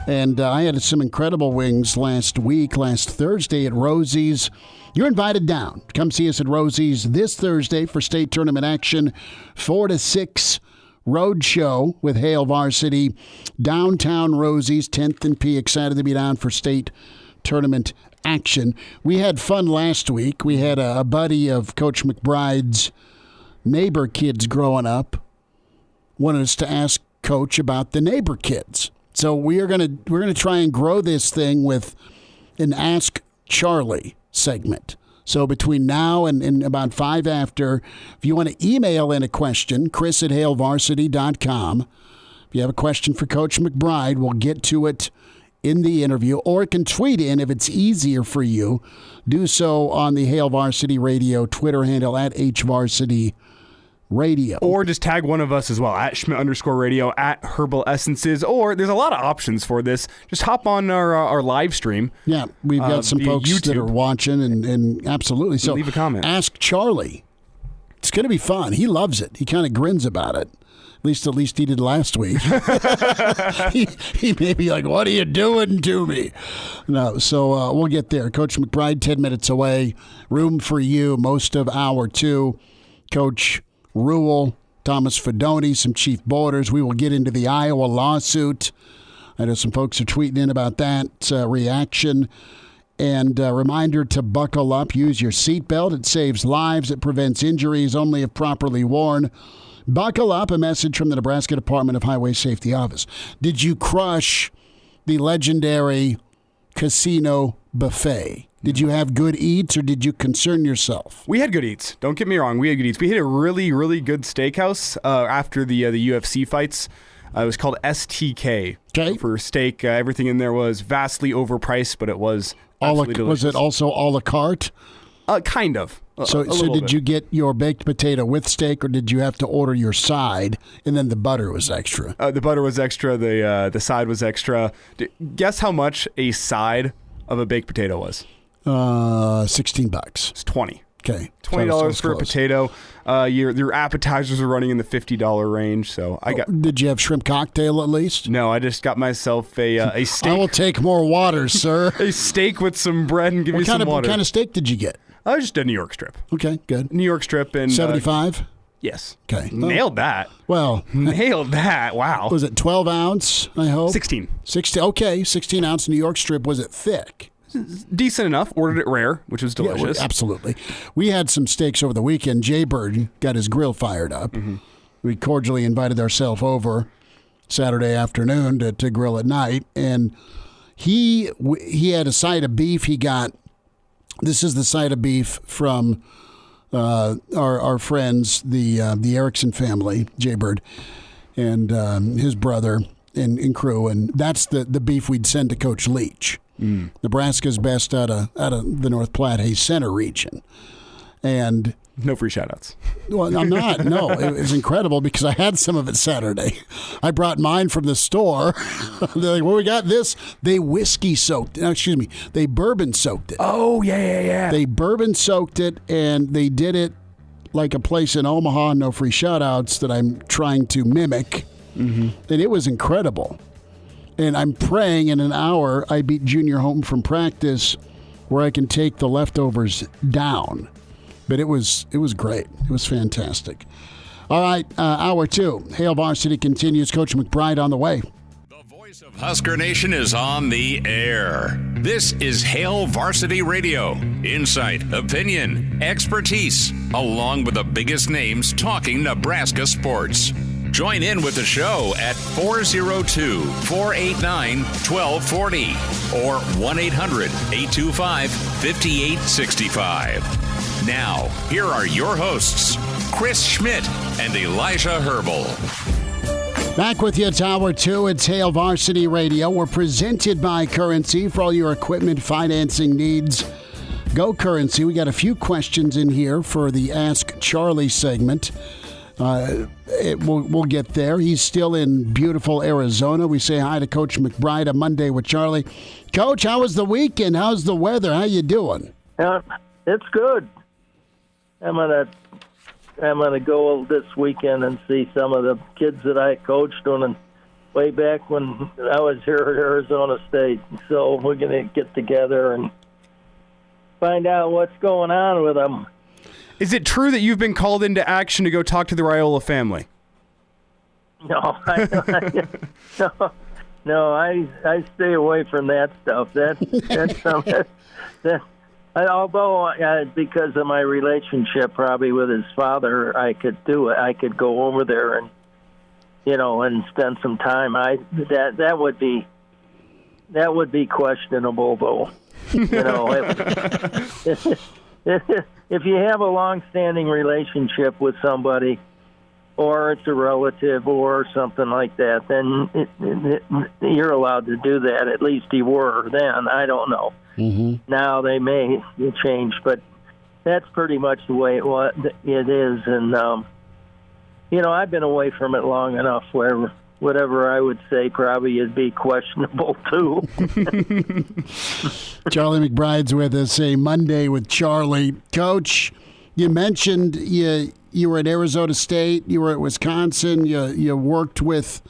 And I had some incredible wings last Thursday at Rosie's. You're invited down. Come see us at Rosie's this Thursday for state tournament action, 4 to 6 road show with Hail Varsity. Downtown Rosie's, 10th and P. Excited to be down for state tournament action. We had fun last week. We had a buddy of Coach McBride's neighbor kids growing up wanted us to ask Coach about the neighbor kids. So we're gonna try and grow this thing with an Ask Charlie segment. So between now and about 5 after, if you want to email in a question, chris@hailvarsity.com. If you have a question for Coach McBride, we'll get to it in the interview, or can tweet in if it's easier for you. Do so on the Hail Varsity Radio Twitter handle at HVarsity Radio. Or just tag one of us as well, at Schmidt_radio, at Herbal Essences, or there's a lot of options for this. Just hop on our live stream. Yeah, we've got some folks YouTube that are watching, and absolutely. So leave a comment. Ask Charlie It's going to be fun. He loves it. He kind of grins about it. At least he did last week. he may be like, what are you doing to me? No, so we'll get there. Coach McBride, 10 minutes away. Room for you most of hour 2. Coach Rhule, Thomas Fidone, some chief boarders. We will get into the Iowa lawsuit. I know some folks are tweeting in about that reaction. And a reminder to buckle up. Use your seatbelt. It saves lives. It prevents injuries only if properly worn. Buckle up, a message from the Nebraska Department of Highway Safety Office. Did you crush the legendary casino buffet? Did you have good eats or did you concern yourself? We had good eats. Don't get me wrong. We had good eats. We hit a really, really good steakhouse after the UFC fights. It was called STK for steak. Everything in there was vastly overpriced, but it was absolutely delicious. Was it also a la carte? Kind of. So did you get your baked potato with steak, or did you have to order your side and then the butter was extra? The butter was extra. The side was extra. Guess how much a side of a baked potato was? $16. It's $20. Okay, $20 for a potato. Your appetizers are running in the $50 range. So Did you have shrimp cocktail at least? No, I just got myself a steak. I will take more water, sir. A steak with some bread and give me some water. What kind of steak did you get? I just a New York strip. Okay, good. New York strip and 75. Yes. Okay. Nailed that. Well, nailed that. Wow. Was it 12 ounce? I hope 16. 16. Okay, 16 ounce New York strip. Was it thick? Decent enough. Ordered it rare, which was delicious. Yeah, absolutely. We had some steaks over the weekend. Jay Bird got his grill fired up. Mm-hmm. We cordially invited ourselves over Saturday afternoon to grill at night, and he had a side of beef. He got. This is the side of beef from our friends, the Erickson family, Jay Bird, and his brother and crew, and that's the beef we'd send to Coach Leach. Nebraska's best out of the North Platte Hayes Center region, and no free shout-outs. Well, I'm not. No, it was incredible because I had some of it Saturday. I brought mine from the store. They're like, well, we got this. They whiskey soaked it. No, excuse me. They bourbon soaked it. Oh, yeah. They bourbon soaked it, and they did it like a place in Omaha, no free shout-outs, that I'm trying to mimic. Mm-hmm. And it was incredible. And I'm praying in an hour I beat Junior home from practice where I can take the leftovers down. But it was great. It was fantastic. All right, hour 2. Hail Varsity continues. Coach McBride on the way. The voice of Husker Nation is on the air. This is Hail Varsity Radio. Insight, opinion, expertise, along with the biggest names talking Nebraska sports. Join in with the show at 402-489-1240 or 1-800-825-5865. Now, here are your hosts, Chris Schmidt and Elijah Herbel. Back with you, it's hour 2. It's Hail Varsity Radio. We're presented by Currency for all your equipment financing needs. Go Currency. We got a few questions in here for the Ask Charlie segment. We'll get there. He's still in beautiful Arizona. We say hi to Coach McBride on Monday with Charlie. Coach, how was the weekend? How's the weather? How you doing? It's good. I'm gonna go this weekend and see some of the kids that I coached on way back when I was here at Arizona State. So we're gonna get together and find out what's going on with them. Is it true that you've been called into action to go talk to the Riola family? No, I stay away from that stuff. Although because of my relationship probably with his father, I could do it. I could go over there and and spend some time. That would be questionable though. If you have a long-standing relationship with somebody, or it's a relative or something like that, then you're allowed to do that. At least you were then. I don't know. Mm-hmm. Now they may change, but that's pretty much the way it is. And, I've been away from it long enough where whatever I would say probably would be questionable, too. Charlie McBride's with us, a Monday with Charlie. Coach, you mentioned you you were at Arizona State, you were at Wisconsin, you worked with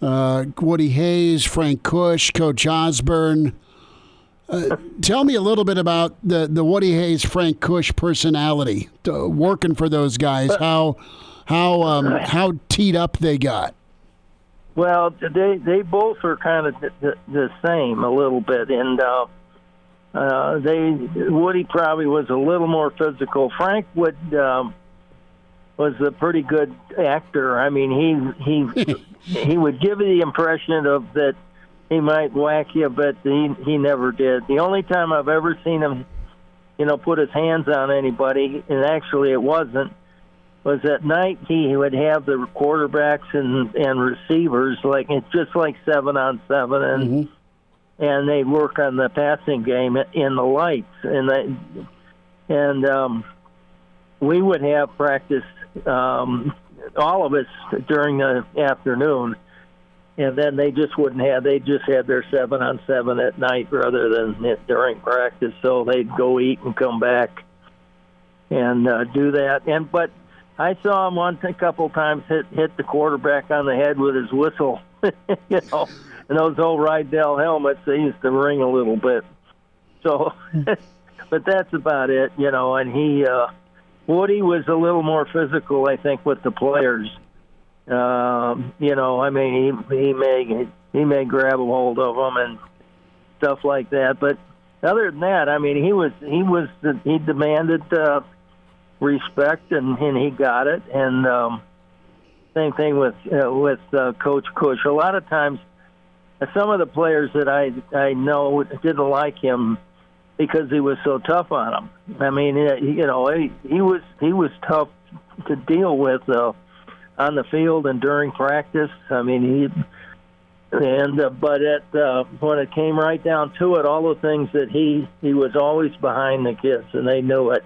Woody Hayes, Frank Kush, Coach Osborne. Tell me a little bit about the Woody Hayes, Frank Kush personality, working for those guys. How teed up they got. Well, they both are kind of the same a little bit, and Woody probably was a little more physical. Frank was a pretty good actor. I mean, he would give you the impression of that he might whack you, but he never did. The only time I've ever seen him, put his hands on anybody, and actually it was at night. He would have the quarterbacks and receivers it's just like 7-on-7, and they'd work on the passing game in the lights, and we would have practice, all of us during the afternoon. And then they just wouldn't have. They just had their 7-on-7 at night rather than during practice. So they'd go eat and come back and do that. But I saw him a couple times hit the quarterback on the head with his whistle. And those old Rydell helmets, they used to ring a little bit. So, but that's about it. And Woody was a little more physical, I think, with the players. I mean, he may grab a hold of them and stuff like that. But other than that, I mean, he demanded respect, and he got it. And same thing with Coach Kush. A lot of times, some of the players that I know didn't like him because he was so tough on them. I mean, he was tough to deal with. On the field and during practice, I mean, but when it came right down to it, all the things that he was always behind the kids, and they knew it.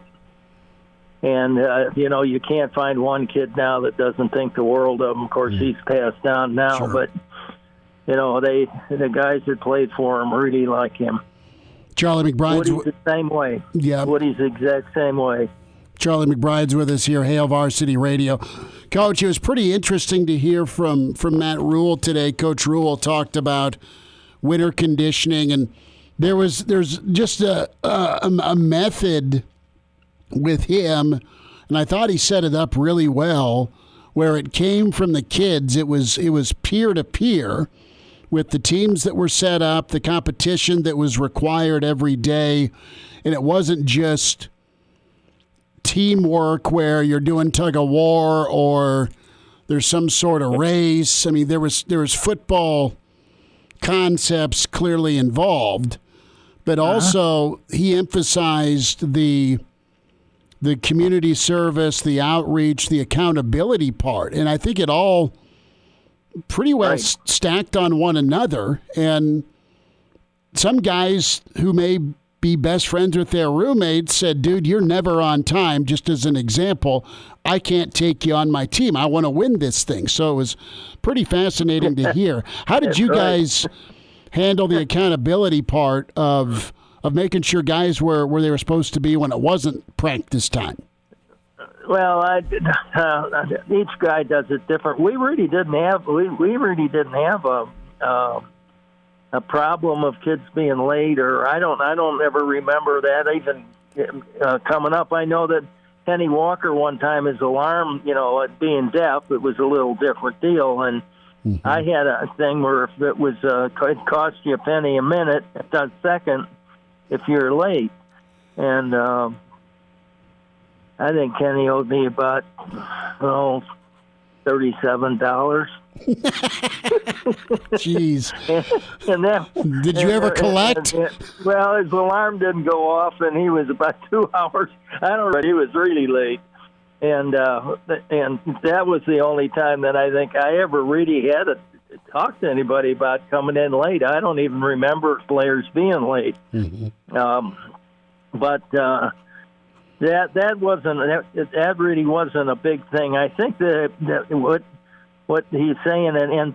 And you can't find one kid now that doesn't think the world of him. Of course, he's passed on now, sure. But the guys that played for him really like him. Charlie McBride's Woody's the same way. Yeah, Woody's the exact same way. Charlie McBride's with us here, Hail Varsity Radio. Coach, it was pretty interesting to hear from Matt Rhule today. Coach Rhule talked about winter conditioning, and there's just a method with him, and I thought he set it up really well, where it came from the kids. It was peer-to-peer with the teams that were set up, the competition that was required every day, and it wasn't just teamwork where you're doing tug of war or there's some sort of race. I mean, there was football concepts clearly involved, but also he emphasized the community service, the outreach, the accountability part, and I think it all pretty well stacked on one another. And some guys who may be best friends with their roommates said, dude, you're never on time. Just as an example, I can't take you on my team. I want to win this thing. So it was pretty fascinating to hear. How did you guys handle the accountability part of making sure guys were where they were supposed to be when it wasn't practice time? Well, each guy does it different. We really didn't have a problem of kids being late, or I don't ever remember that even coming up. I know that Kenny Walker one time, his alarm, being deaf, it was a little different deal, and I had a thing where if it was it cost you a penny a minute, a second, if you're late, and I think Kenny owed me about $37. Jeez. And then, did you ever collect? Well, his alarm didn't go off, and he was about 2 hours. He was really late, and that was the only time that I think I ever really had to talk to anybody about coming in late. I don't even remember players being late. But that really wasn't a big thing. I think that what he's saying, and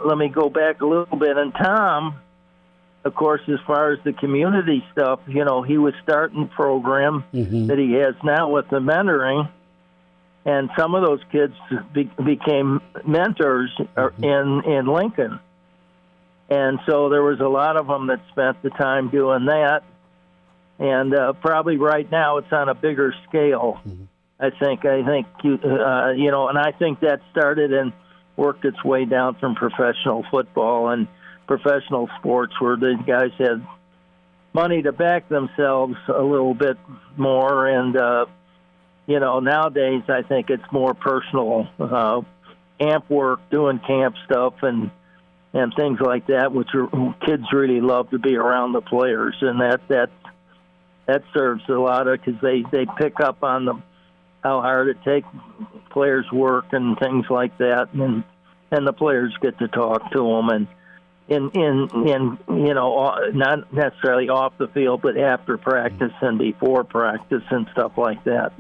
let me go back a little bit. And Tom of course, as far as the community stuff, he was starting the program that he has now with the mentoring, and some of those kids became mentors in Lincoln. And so there was a lot of them that spent the time doing that. And probably right now it's on a bigger scale. I think and I think that started and worked its way down from professional football and professional sports where the guys had money to back themselves a little bit more. And, nowadays I think it's more personal camp work, doing camp stuff and things like that, which kids really love to be around the players. And that serves a lot of, because they pick up on how hard it takes players work and things like that, and the players get to talk to them and not necessarily off the field, but after practice and before practice and stuff like that.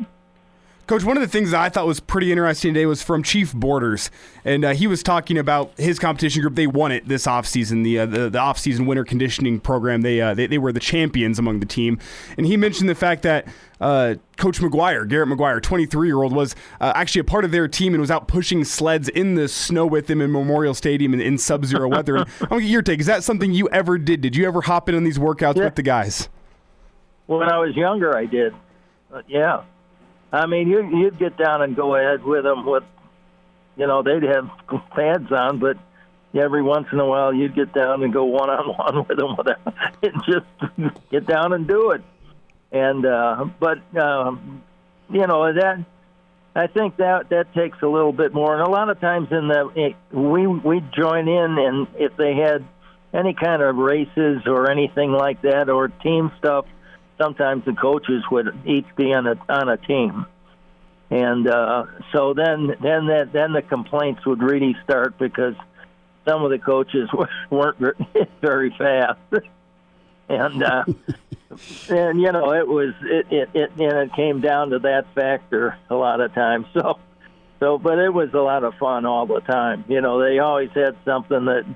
Coach, one of the things that I thought was pretty interesting today was from Chief Borders, and he was talking about his competition group. They won it this offseason, the offseason winter conditioning program. They were the champions among the team, and he mentioned the fact that Coach McGuire, Garrett McGuire, 23-year-old, was actually a part of their team and was out pushing sleds in the snow with them in Memorial Stadium in sub-zero weather. And I want to get your take. Is that something you ever did? Did you ever hop in on these workouts with the guys? When I was younger, I did. Yeah. I mean, you'd get down and go ahead with them with, they'd have pads on, but every once in a while you'd get down and go one-on-one with them and just get down and do it. And, that, I think that takes a little bit more. And a lot of times we'd join in, and if they had any kind of races or anything like that or team stuff, sometimes the coaches would each be on a team, and so then the complaints would really start because some of the coaches weren't very fast, and it came down to that factor a lot of times. So but it was a lot of fun all the time. They always had something that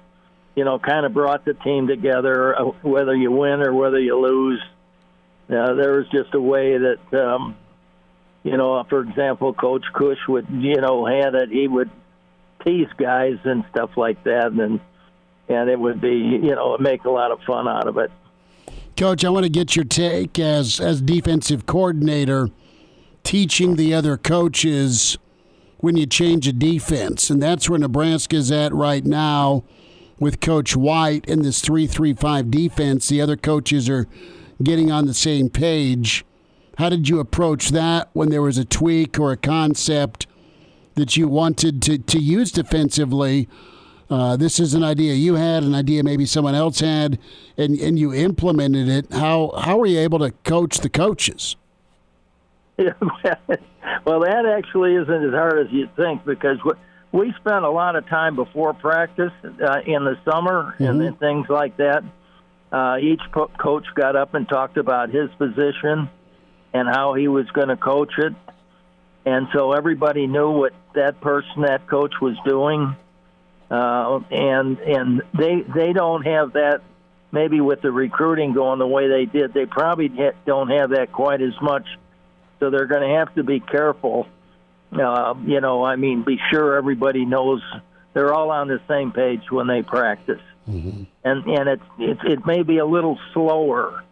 kind of brought the team together, whether you win or whether you lose. There was just a way that, for example, Coach Cush would, had it. He would tease guys and stuff like that, and it would be, make a lot of fun out of it. Coach, I want to get your take as defensive coordinator, teaching the other coaches when you change a defense, and that's where Nebraska's at right now with Coach White in this 3-3-5 defense. The other coaches are getting on the same page. How did you approach that when there was a tweak or a concept that you wanted to use defensively? This is an idea you had, an idea maybe someone else had, and you implemented it. How were you able to coach the coaches? Well, that actually isn't as hard as you'd think, because we spent a lot of time before practice in the summer and things like that. Each coach got up and talked about his position and how he was going to coach it. And so everybody knew what that coach was doing. And they don't have that, maybe with the recruiting going the way they did. They probably don't have that quite as much. So they're going to have to be careful. Be sure everybody knows they're all on the same page when they practice. Mm-hmm. And it may be a little slower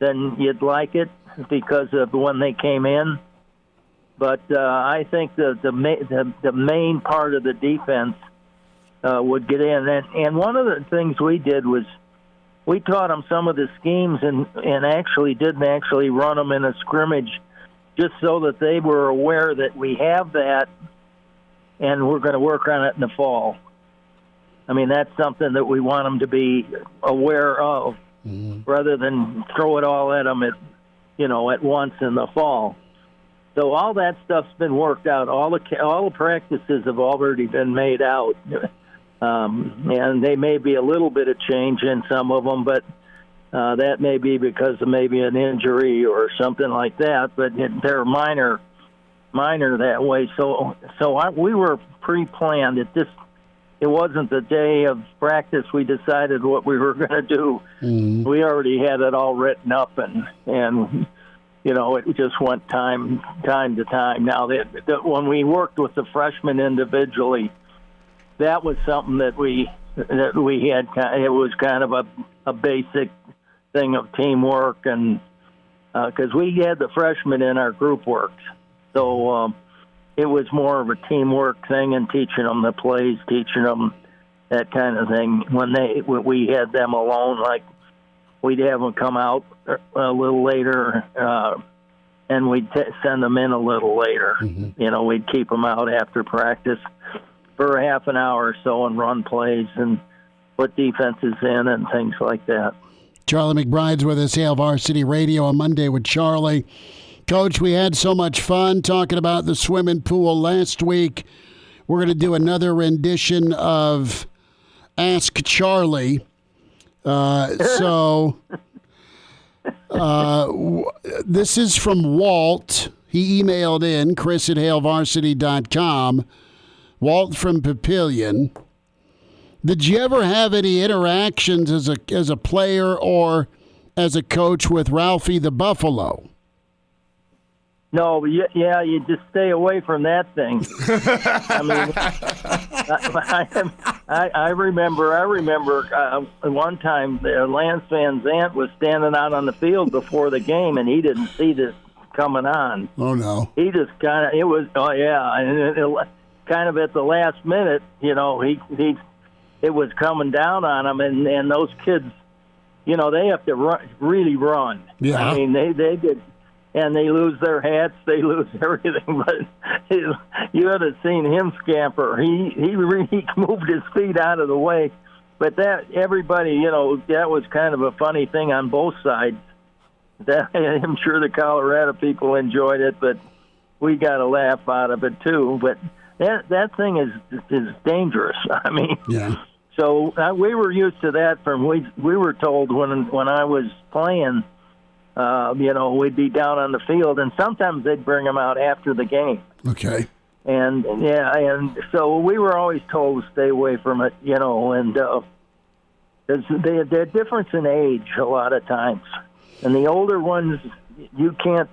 than you'd like it because of when they came in, but I think the main part of the defense would get in. And one of the things we did was we taught them some of the schemes and actually didn't actually run them in a scrimmage, just so that they were aware that we have that and we're going to work on it in the fall. I mean, that's something that we want them to be aware of, rather than throw it all at them at once in the fall. So all that stuff's been worked out. All the practices have already been made out, and they may be a little bit of change in some of them, but that may be because of maybe an injury or something like that. But they're minor that way. So we were pre-planned at this it wasn't the day of practice we decided what we were going to do. Mm-hmm. We already had it all written up, and you know, it just went time to time. Now, when we worked with the freshmen individually, that was something that we had. It was kind of a basic thing of teamwork, and because we had the freshmen in our group works, so it was more of a teamwork thing and teaching them the plays, teaching them that kind of thing. When we had them alone, like we'd have them come out a little later, and we'd send them in a little later. Mm-hmm. You know, we'd keep them out after practice for a half an hour or so and run plays and put defenses in and things like that. Charlie McBride's with us, Hail Varsity Radio on Monday with Charlie. Coach, we had so much fun talking about the swimming pool last week. We're going to do another rendition of Ask Charlie. This is from Walt. He emailed in, chris@hailvarsity.com. Walt from Papillion. Did you ever have any interactions as a player or as a coach with Ralphie the Buffalo? No, yeah, you just stay away from that thing. I mean, I remember one time Lance Van Zandt was standing out on the field before the game, and he didn't see this coming on. Oh no! He just and it kind of at the last minute, you know, it was coming down on him, and those kids, you know, they have to really run. Yeah, I mean they did. And they lose their hats, they lose everything. But you would have seen him scamper. He really moved his feet out of the way. But that everybody, you know, that was kind of a funny thing on both sides. That I'm sure the Colorado people enjoyed it, but we got a laugh out of it too. But that thing is dangerous. I mean, yeah. So we were used to that from we were told when I was playing. You know, we'd be down on the field, and sometimes they'd bring them out after the game. Okay. And so we were always told to stay away from it, you know, and there's a difference in age a lot of times. And the older ones, you can't,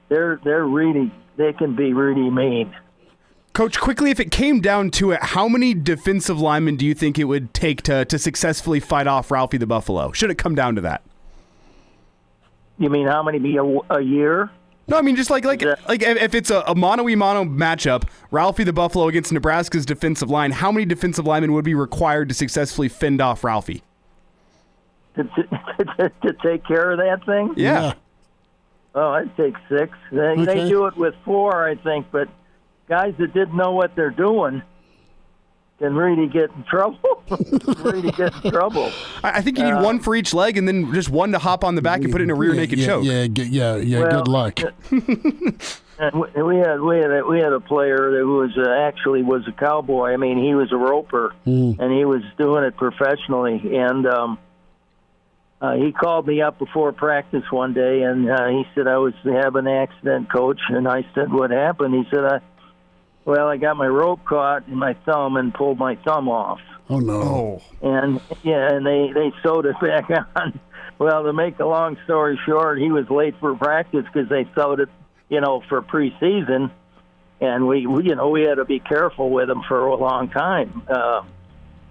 they can be really mean. Coach, quickly, if it came down to it, how many defensive linemen do you think it would take to successfully fight off Ralphie the Buffalo? Should it come down to that? You mean how many a year? No, I mean just like if it's a mano-a-mano matchup, Ralphie the Buffalo against Nebraska's defensive line, how many defensive linemen would be required to successfully fend off Ralphie? To take care of that thing? Yeah. Oh, I'd take 6. They do it with 4, I think, but guys that didn't know what they're doing can really get in trouble. I think you need one for each leg, and then just one to hop on the back and put it in a rear naked choke. Yeah. Well, good luck. We had a player that was a cowboy. I mean, he was a roper, and he was doing it professionally. And he called me up before practice one day, and he said, I was having an accident, Coach. And I said, what happened? He said, I got my rope caught in my thumb and pulled my thumb off. Oh, no. And they sewed it back on. Well, to make a long story short, he was late for practice because they sewed it, you know, for preseason. And we had to be careful with him for a long time.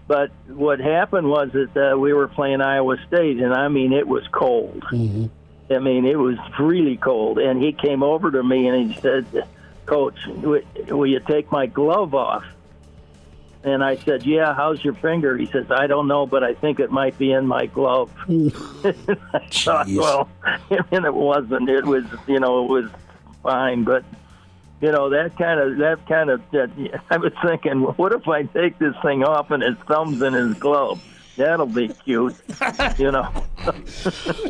But what happened was that we were playing Iowa State, and I mean, it was cold. Mm-hmm. I mean, it was really cold. And he came over to me and he said, Coach, will you take my glove off? And I said, yeah, how's your finger? He says, I don't know, but I think it might be in my glove. I thought, well, and it wasn't. It was, you know, it was fine. But, you know, that kind of, I was thinking, what if I take this thing off and his thumb's in his glove? That'll be cute, you know.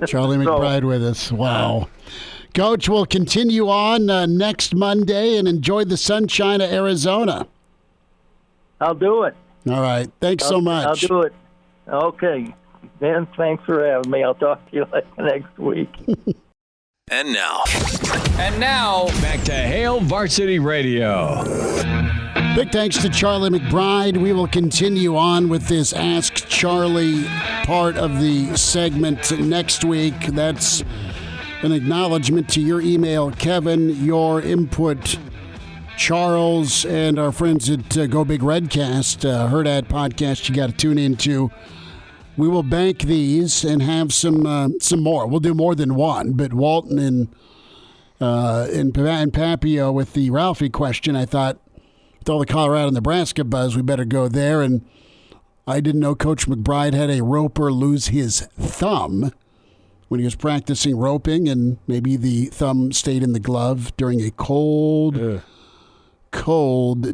Charlie McBride with us. Wow. Coach, we'll continue on next Monday and enjoy the sunshine of Arizona. I'll do it. All right. Thanks so much. I'll do it. Okay. Dan, thanks for having me. I'll talk to you next week. And now, back to Hail Varsity Radio. Big thanks to Charlie McBride. We will continue on with this Ask Charlie part of the segment next week. That's an acknowledgement to your email, Kevin, your input, Charles, and our friends at Go Big Redcast, Hurrdat podcast you got to tune into. We will bank these and have some more. We'll do more than one, but Walton and Papio with the Ralphie question, I thought, with all the Colorado and Nebraska buzz, we better go there. And I didn't know Coach McBride had a roper lose his thumb when he was practicing roping, and maybe the thumb stayed in the glove during a cold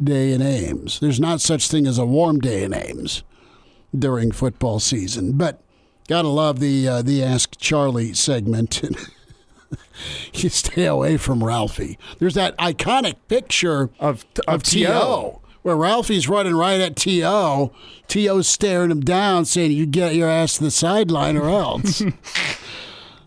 day in Ames. There's not such thing as a warm day in Ames during football season. But gotta love the Ask Charlie segment. You stay away from Ralphie. There's that iconic picture of T.O. where Ralphie's running right at T.O. T.O.'s staring him down saying, you get your ass to the sideline or else.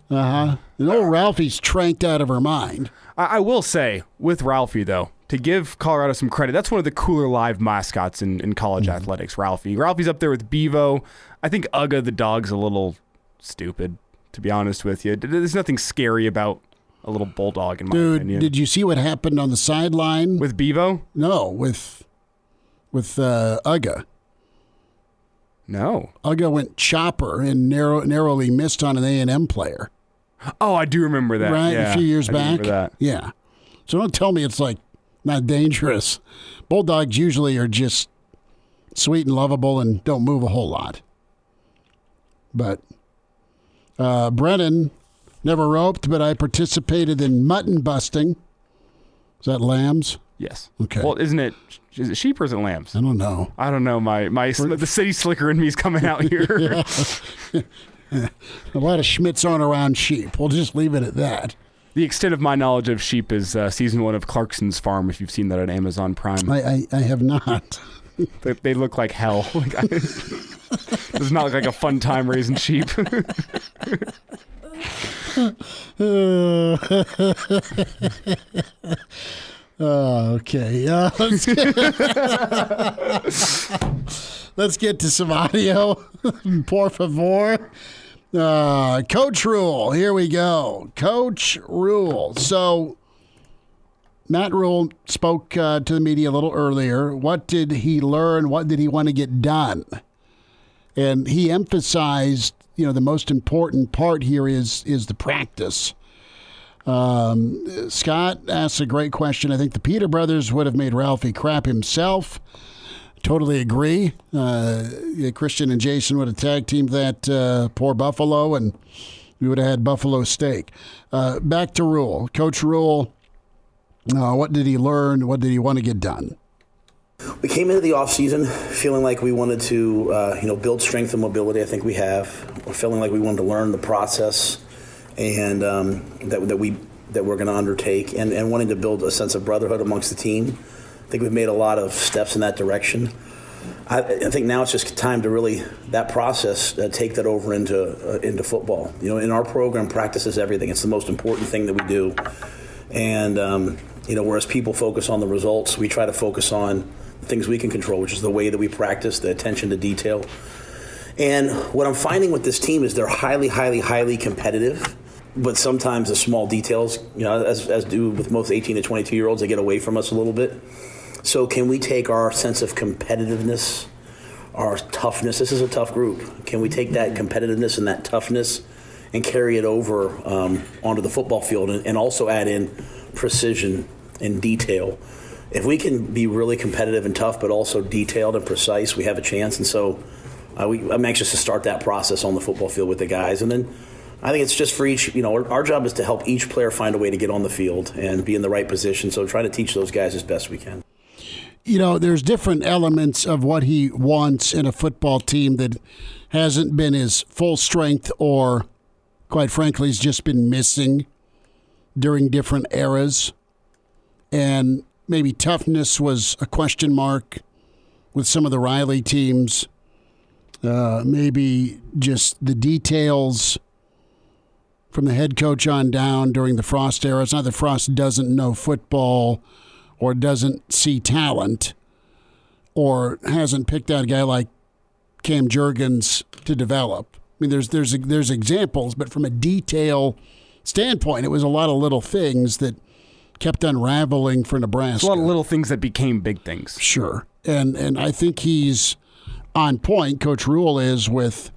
And old Ralphie's tranked out of her mind. I will say, with Ralphie, though, to give Colorado some credit, that's one of the cooler live mascots in college athletics, Ralphie. Ralphie's up there with Bevo. I think Ugga the dog's a little stupid, to be honest with you. There's nothing scary about a little bulldog, in my opinion. Did you see what happened on the sideline? With Bevo? No, with Ugga. No. Ugga went chopper and narrowly missed on an A&M player. Oh, I do remember that. Right, yeah, a few years back. Remember that. Yeah. So don't tell me it's like not dangerous. Bulldogs usually are just sweet and lovable and don't move a whole lot. But Brennan never roped, but I participated in mutton busting. Is that lambs? Yes. Okay. Well, is it sheep or is it lambs? I don't know. I don't know. The city slicker in me is coming out here. A lot of Schmidts aren't around sheep. We'll just leave it at that. The extent of my knowledge of sheep is season 1 of Clarkson's Farm, if you've seen that on Amazon Prime. I have not. They look like hell. It's not like a fun time raising sheep. Okay. Let's get to some audio. Por favor. Coach Rhule. Here we go. Coach Rhule. So, Matt Rhule spoke to the media a little earlier. What did he learn? What did he want to get done? And he emphasized, the most important part here is the practice. Scott asks a great question. I think the Peter brothers would have made Ralphie crap himself. Totally agree. Christian and Jason would have tag teamed that poor Buffalo, and we would have had buffalo steak. Back to Rhule. Coach Rhule, what did he learn? What did he want to get done? We came into the offseason feeling like we wanted to, build strength and mobility. I think we have. We're feeling like we wanted to learn the process and that we're going to undertake, and wanting to build a sense of brotherhood amongst the team. I think we've made a lot of steps in that direction. I think now it's just time to really, that process, take that over into football. In our program, practice is everything. It's the most important thing that we do. And, whereas people focus on the results, we try to focus on things we can control, which is the way that we practice, the attention to detail. And what I'm finding with this team is they're highly, highly, highly competitive. But sometimes the small details, as do with most 18 to 22-year-olds, they get away from us a little bit. So can we take our sense of competitiveness, our toughness? This is a tough group. Can we take that competitiveness and that toughness and carry it over onto the football field and also add in precision and detail? If we can be really competitive and tough but also detailed and precise, we have a chance. And so I'm anxious to start that process on the football field with the guys. And then I think it's just for each, our job is to help each player find a way to get on the field and be in the right position. So try to teach those guys as best we can. There's different elements of what he wants in a football team that hasn't been his full strength or, quite frankly, has just been missing during different eras. And maybe toughness was a question mark with some of the Riley teams. Maybe just the details from the head coach on down during the Frost era. It's not that Frost doesn't know football or doesn't see talent, or hasn't picked out a guy like Cam Jurgens to develop. I mean, there's examples, but from a detail standpoint, it was a lot of little things that kept unraveling for Nebraska. It's a lot of little things that became big things. Sure. And I think he's on point. Coach Rhule is with,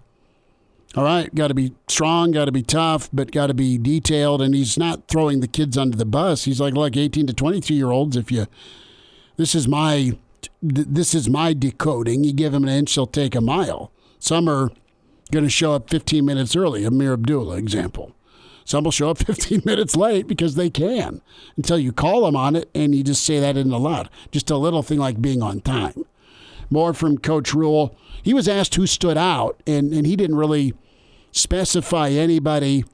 all right, got to be strong, got to be tough, but got to be detailed. And he's not throwing the kids under the bus. He's like, look, 18 to 22-year-olds, this is my decoding. You give them an inch, they'll take a mile. Some are going to show up 15 minutes early, Amir Abdullah example. Some will show up 15 minutes late because they can until you call them on it, and you just say that isn't allowed. Just a little thing like being on time. More from Coach Rhule. He was asked who stood out, and he didn't really specify anybody,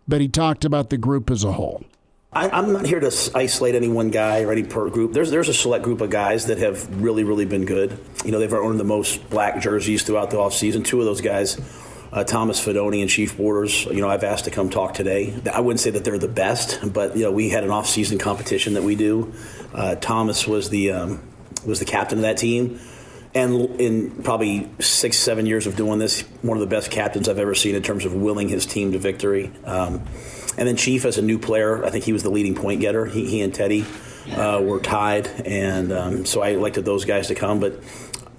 but he talked about the group as a whole. I'm not here to isolate any one guy or any per group. There's a select group of guys that have really, really been good. They've earned the most black jerseys throughout the offseason. Two of those guys, Thomas Fidone and Chief Borders, I've asked to come talk today. I wouldn't say that they're the best, but we had an off-season competition that we do. Thomas was the captain of that team, and in probably 6-7 years of doing this, one of the best captains I've ever seen in terms of willing his team to victory. And then Chief, as a new player, I think he was the leading point getter. He and Teddy were tied, and so I elected those guys to come, but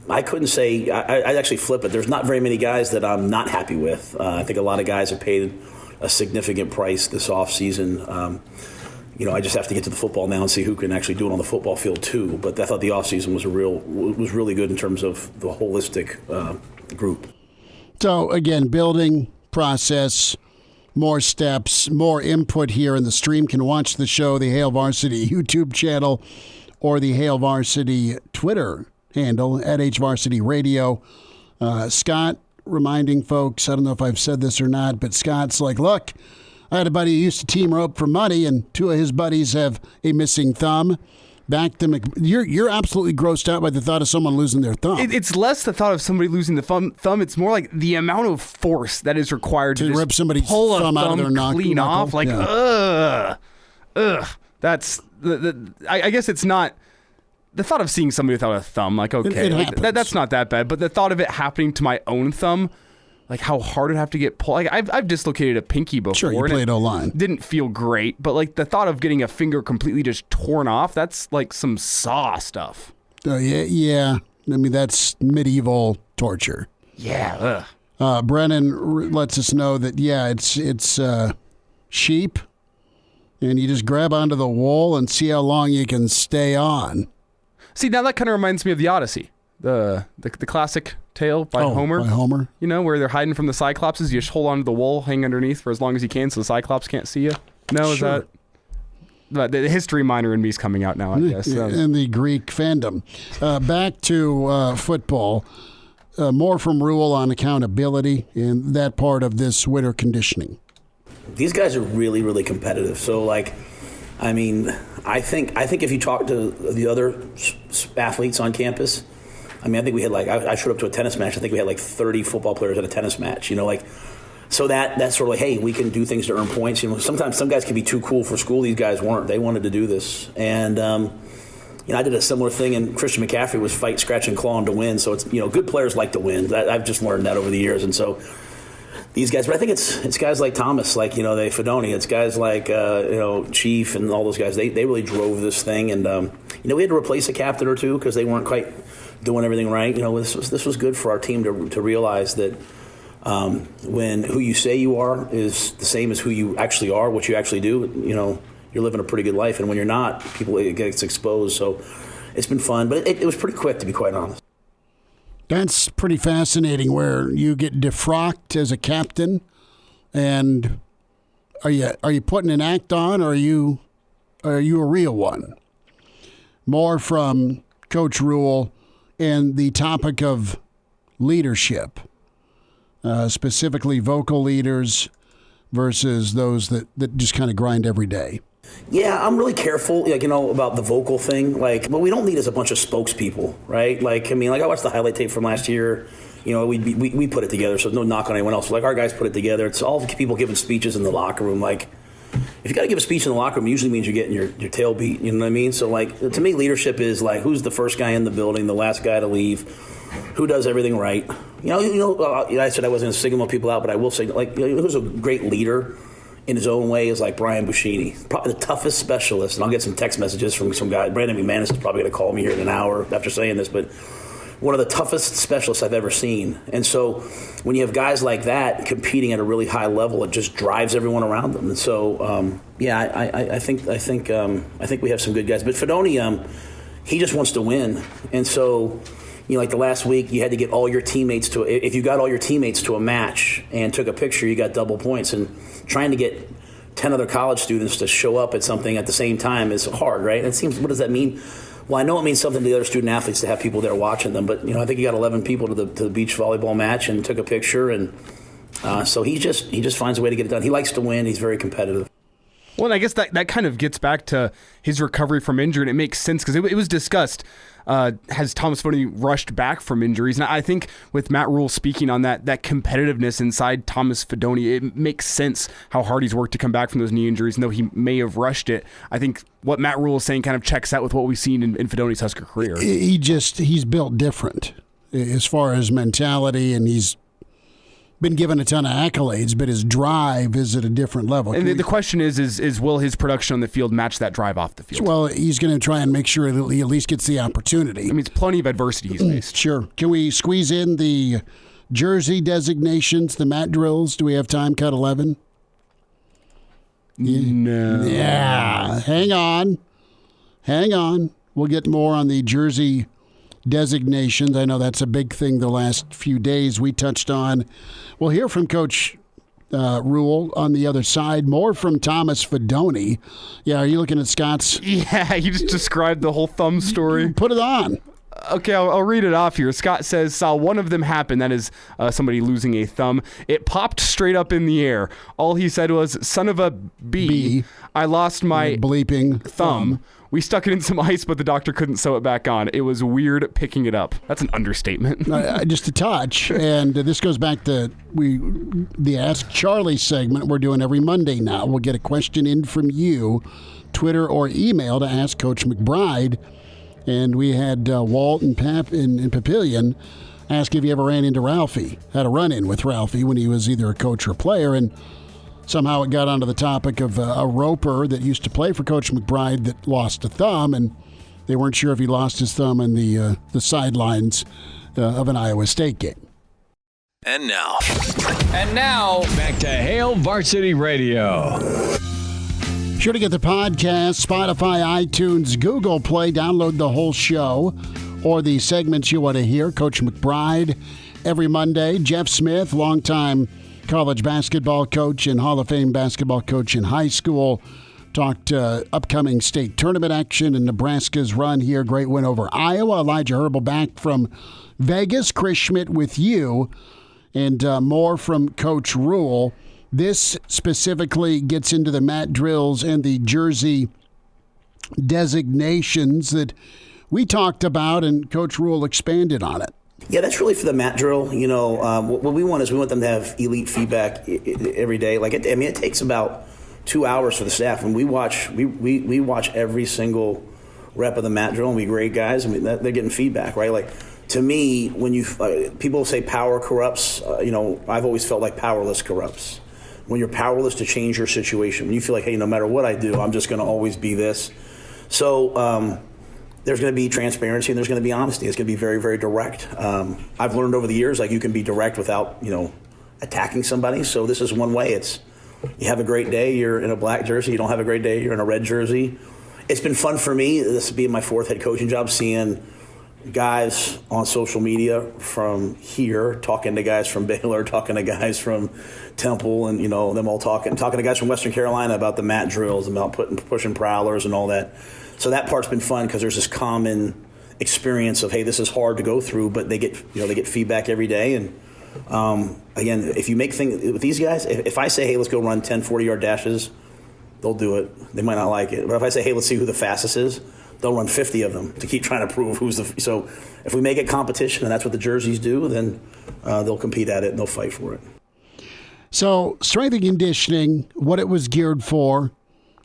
I couldn't say. I'd actually flip it. There's not very many guys that I'm not happy with. I think a lot of guys have paid a significant price this offseason. I just have to get to the football now and see who can actually do it on the football field too. But I thought the offseason was really good in terms of the holistic group. So again, building process, more steps, more input here in the stream. Can watch the show, the Hail Varsity YouTube channel, or the Hail Varsity Twitter handle at HVarsity Radio. Scott reminding folks, I don't know if I've said this or not, but Scott's like, look, I had a buddy who used to team rope for money, and two of his buddies have a missing thumb. Back to you're absolutely grossed out by the thought of someone losing their thumb. It's less the thought of somebody losing the thumb. It's more like the amount of force that is required to rip somebody's pull thumb out of their clean knuckle. off. Like, ugh. That's I guess it's not. The thought of seeing somebody without a thumb, like, okay, that's not that bad. But the thought of it happening to my own thumb, like how hard it'd have to get pulled. Like I've dislocated a pinky before. Sure, you played O-line. Didn't feel great, but like the thought of getting a finger completely just torn off, that's like some Saw stuff. Yeah. I mean, that's medieval torture. Yeah. Brennan lets us know that, it's sheep, and you just grab onto the wool and see how long you can stay on. See, now that kind of reminds me of the Odyssey, the classic tale by Homer. By Homer. Where they're hiding from the Cyclopses. You just hold on to the wool, hang underneath for as long as you can so the Cyclops can't see you. No, sure. Is that... The history minor in me is coming out now, I guess. And the Greek fandom. Back to football. More from Rhule on accountability in that part of this winter conditioning. These guys are really, really competitive. So, I think if you talk to the other athletes on campus, I think we had I showed up to a tennis match. I think we had 30 football players at a tennis match. So that's sort of hey, we can do things to earn points. Sometimes some guys can be too cool for school. These guys weren't. They wanted to do this, and I did a similar thing. And Christian McCaffrey was fight, scratch, and clawing to win. So it's good players like to win. I've just learned that over the years, and so. These guys, but I think it's guys like Thomas, they Fidone. It's guys like Chief and all those guys. They really drove this thing, and we had to replace a captain or two because they weren't quite doing everything right. This was good for our team to realize that when who you say you are is the same as who you actually are, what you actually do. You're living a pretty good life, and when you're not, it gets exposed. So it's been fun, but it was pretty quick, to be quite honest. That's pretty fascinating where you get defrocked as a captain, and are you putting an act on, or are you a real one? More from Coach Rhule and the topic of leadership, specifically vocal leaders versus those that just kind of grind every day. Yeah, I'm really careful, about the vocal thing. What we don't need is a bunch of spokespeople, right? I watched the highlight tape from last year. We put it together, so no knock on anyone else. Our guys put it together. It's all people giving speeches in the locker room. if you got to give a speech in the locker room, it usually means you're getting your tail beat. You know what I mean? So, like, to me, leadership is like who's the first guy in the building, the last guy to leave, who does everything right. I said I wasn't going to signal people out, but I will say, like, who's a great leader in his own way is like Brian Buschini, probably the toughest specialist. And I'll get some text messages from some guy. Brandon McManus is probably going to call me here in an hour after saying this, but one of the toughest specialists I've ever seen. And so when you have guys like that competing at a really high level, it just drives everyone around them. And so, I think we have some good guys. But Fidone, he just wants to win. And so, like the last week, you had to get all your teammates if you got all your teammates to a match and took a picture, you got double points. And trying to get 10 other college students to show up at something at the same time is hard, right? And it seems, what does that mean? Well, I know it means something to the other student athletes to have people there watching them, but I think he got 11 people to the beach volleyball match and took a picture, and so he just finds a way to get it done. He likes to win. He's very competitive. Well, and I guess that kind of gets back to his recovery from injury, and it makes sense because it was discussed. Has Thomas Fidone rushed back from injuries? And I think with Matt Rhule speaking on that competitiveness inside Thomas Fidone, it makes sense how hard he's worked to come back from those knee injuries. And though he may have rushed it, I think what Matt Rhule is saying kind of checks out with what we've seen in Fidone's Husker career. He's built different as far as mentality, and he's been given a ton of accolades, but his drive is at a different level. And the question is will his production on the field match that drive off the field? Well, he's going to try and make sure that he at least gets the opportunity. I mean, it's plenty of adversity he's faced. Sure. Can we squeeze in the jersey designations, the mat drills? Do we have time? Cut 11? No. Yeah. Hang on. We'll get more on the jersey designations. I know that's a big thing the last few days we touched on. We'll hear from Coach Rhule on the other side. More from Thomas Fidone. Yeah, are you looking at Scott's? Yeah, you just described the whole thumb story. Put it on. Okay, I'll read it off here. Scott says, saw one of them happen. That is somebody losing a thumb. It popped straight up in the air. All he said was, son of a B. I lost my bleeping thumb. We stuck it in some ice, but the doctor couldn't sew it back on. It was weird picking it up. That's an understatement. Just a touch. And this goes back to the Ask Charlie segment we're doing every Monday now. We'll get a question in from you, Twitter or email, to ask Coach McBride. And we had Walt and Pap in Papillion ask if he ever ran into Ralphie, had a run-in with Ralphie when he was either a coach or a player. And somehow it got onto the topic of a roper that used to play for Coach McBride that lost a thumb, and they weren't sure if he lost his thumb in the sidelines of an Iowa State game. And now, back to Hail Varsity Radio. Sure to get the podcast, Spotify, iTunes, Google Play. Download the whole show or the segments you want to hear. Coach McBride every Monday. Jeff Smith, longtime college basketball coach and Hall of Fame basketball coach in high school. Talked upcoming state tournament action and Nebraska's run here. Great win over Iowa. Elijah Herbel back from Vegas. Chris Schmidt with you. And more from Coach Rhule. This specifically gets into the mat drills and the jersey designations that we talked about, and Coach Rhule expanded on it. Yeah, that's really for the mat drill. What we want is we want them to have elite feedback every day. It takes about 2 hours for the staff, and we watch every single rep of the mat drill, and we grade guys. They're getting feedback, right? To me, when people say power corrupts, I've always felt like powerless corrupts. When you're powerless to change your situation, when you feel like, hey, no matter what I do, I'm just going to always be this. So there's going to be transparency and there's going to be honesty. It's going to be very, very direct. I've learned over the years, you can be direct without, attacking somebody. So this is one way. It's you have a great day, you're in a black jersey. You don't have a great day, you're in a red jersey. It's been fun for me, this being my fourth head coaching job, seeing guys on social media from here, talking to guys from Baylor, talking to guys from Temple, and them all talking to guys from Western Carolina about the mat drills, about pushing prowlers and all that. So that part's been fun because there's this common experience of, hey, this is hard to go through, but they get feedback every day. And again, if you make things with these guys, if I say, hey, let's go run 10 40-yard dashes, they'll do it. They might not like it, but if I say, hey, let's see who the fastest is, they'll run 50 of them to keep trying to prove who's the. So if we make it competition, and that's what the jerseys do, then they'll compete at it and they'll fight for it. So strength and conditioning, what it was geared for,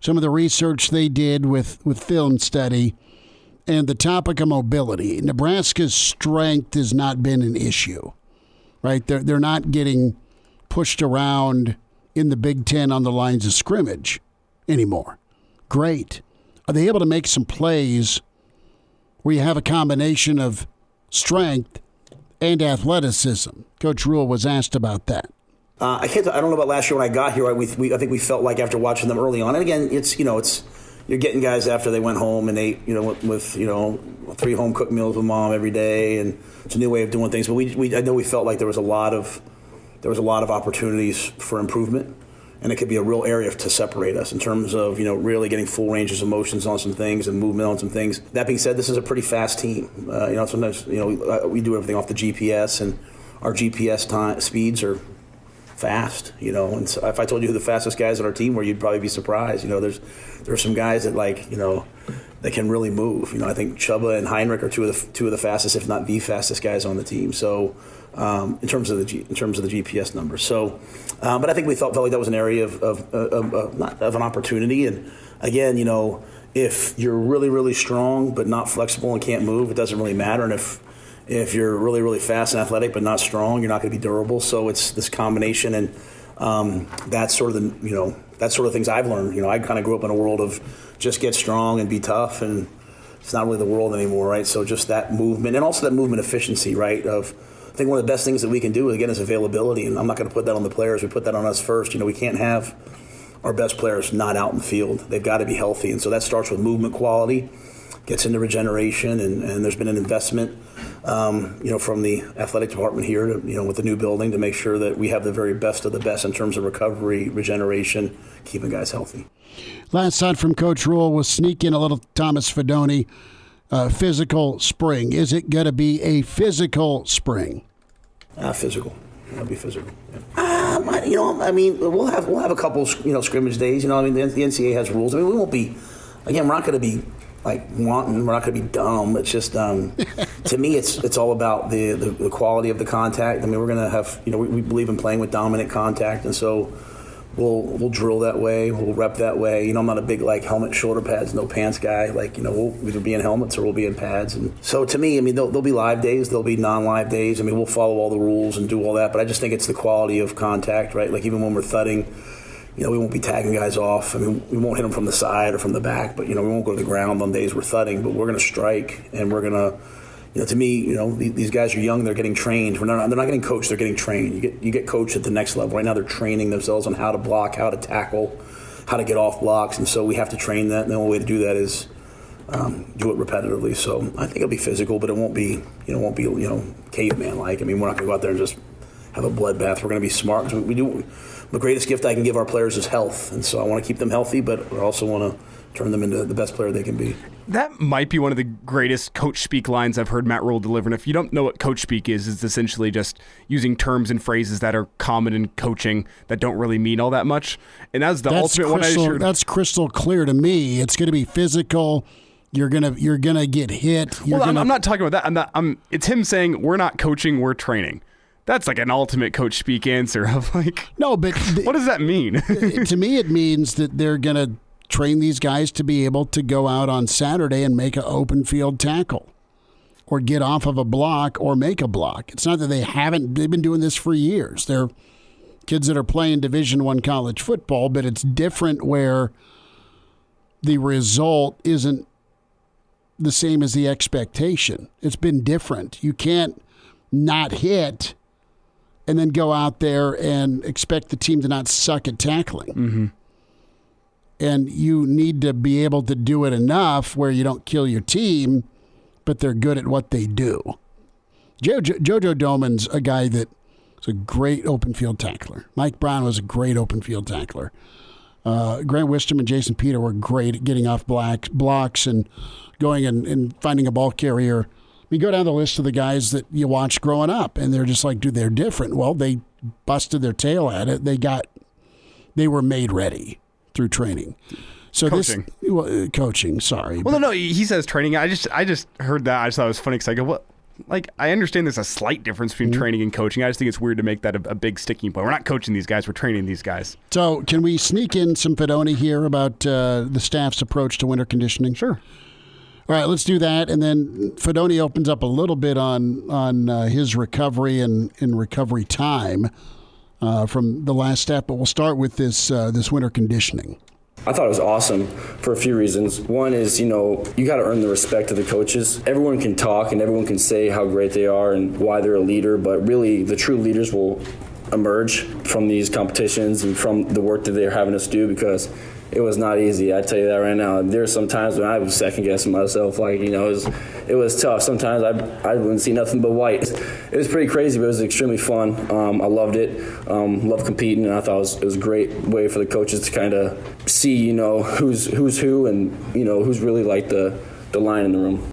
some of the research they did with film study, and the topic of mobility. Nebraska's strength has not been an issue, right? They're not getting pushed around in the Big Ten on the lines of scrimmage anymore. Great. Are they able to make some plays where you have a combination of strength and athleticism? Coach Rhule was asked about that. I don't know about last year when I got here. I think we felt like after watching them early on, and again, it's you're getting guys after they went home and ate with 3 home cooked meals with mom every day, and it's a new way of doing things. But I know we felt like there was a lot of opportunities for improvement, and it could be a real area to separate us in terms of really getting full ranges of motions on some things and movement on some things. That being said, this is a pretty fast team. Sometimes we do everything off the GPS, and our GPS speeds are fast, and so if I told you who the fastest guys on our team were, you'd probably be surprised. There's some guys that that can really move. I think Chubba and Heinrich are two of the fastest, if not the fastest guys on the team. So in terms of the GPS numbers. So, but I think we felt like that was an area of an opportunity. And again, if you're really, really strong but not flexible and can't move, it doesn't really matter. And if you're really, really fast and athletic but not strong, you're not going to be durable. So it's this combination, and that's sort of things I've learned. I kind of grew up in a world of just get strong and be tough, and it's not really the world anymore, right? So just that movement, and also that movement efficiency, right? I think one of the best things that we can do, again, is availability, and I'm not going to put that on the players. We put that on us first. We can't have our best players not out in the field. They've got to be healthy, and so that starts with movement quality, gets into regeneration, and there's been an investment from the athletic department here to, with the new building, to make sure that we have the very best of the best in terms of recovery, regeneration, keeping guys healthy. Last thought from Coach Rhule was sneak in a little Thomas Fidone, physical spring. Is it going to be a physical spring? Physical. It'll be physical. Yeah. We'll have a couple, scrimmage days. The NCAA has rules. We won't be. Again, we're not going to be wanting. We're not going to be dumb. It's just to me, it's all about the quality of the contact. We're going to have we believe in playing with dominant contact, and so we'll drill that way. We'll rep that way. I'm not a big helmet, shoulder pads, no pants guy. We'll either be in helmets or we'll be in pads. And so to me, there'll be live days, there'll be non-live days. We'll follow all the rules and do all that. But I just think it's the quality of contact, right? Even when we're thudding. We won't be tagging guys off. We won't hit them from the side or from the back, but, we won't go to the ground on days we're thudding, but we're going to strike, and we're going to, to me, these guys are young, they're getting trained. They're not getting coached, they're getting trained. You get coached at the next level. Right now they're training themselves on how to block, how to tackle, how to get off blocks, and so we have to train that, and the only way to do that is do it repetitively. So I think it'll be physical, but it won't be caveman-like. We're not going to go out there and just have a bloodbath. We're going to be smart, because we do. The greatest gift I can give our players is health, and so I want to keep them healthy, but I also want to turn them into the best player they can be. That might be one of the greatest coach speak lines I've heard Matt Rhule deliver. And if you don't know what coach speak is, it's essentially just using terms and phrases that are common in coaching that don't really mean all that much. And that's the ultimate one I shared. That's crystal clear to me. It's going to be physical. You're gonna get hit. I'm not talking about that. It's him saying we're not coaching, we're training. That's an ultimate coach speak answer of no, but what does that mean? To me, it means that they're going to train these guys to be able to go out on Saturday and make an open field tackle or get off of a block or make a block. It's not that they've been doing this for years. They're kids that are playing Division I college football, but it's different where the result isn't the same as the expectation. It's been different. You can't not hit and then go out there and expect the team to not suck at tackling. Mm-hmm. And you need to be able to do it enough where you don't kill your team, but they're good at what they do. Jojo Doman's a guy that is a great open field tackler. Mike Brown was a great open field tackler. Grant Wisdom and Jason Peter were great at getting off blocks and going and finding a ball carrier. We go down the list of the guys that you watched growing up, and they're just dude, they're different. Well, they busted their tail at it. They were made ready through training. So coaching. Coaching. Sorry. Well, no, he says training. I just heard that. I just thought it was funny because I go, what? like, I understand there's a slight difference between training and coaching. I just think it's weird to make that a big sticking point. We're not coaching these guys. We're training these guys. So can we sneak in some Fidone here about the staff's approach to winter conditioning? Sure. All right, let's do that. And then Fidone opens up a little bit on his recovery and recovery time from the last step. But we'll start with this winter conditioning. I thought it was awesome for a few reasons. One is, you got to earn the respect of the coaches. Everyone can talk and everyone can say how great they are and why they're a leader, but really the true leaders will emerge from these competitions and from the work that they're having us do, because it was not easy. I tell you that right now. There were some times when I was second guessing myself. Like, it was tough. Sometimes I wouldn't see nothing but white. It was pretty crazy, but it was extremely fun. I loved it. Loved competing, and I thought it was a great way for the coaches to kind of see, who's who, and who's really like the line in the room.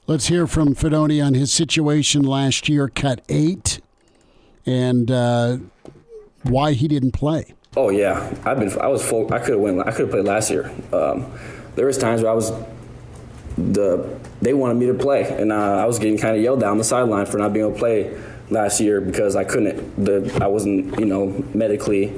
Let's hear from Fidone on his situation last year, cut 8, and why he didn't play. Oh yeah, I was full. I could have played last year. There was times where they wanted me to play, and I was getting kind of yelled down the sideline for not being able to play last year because I couldn't. I wasn't, medically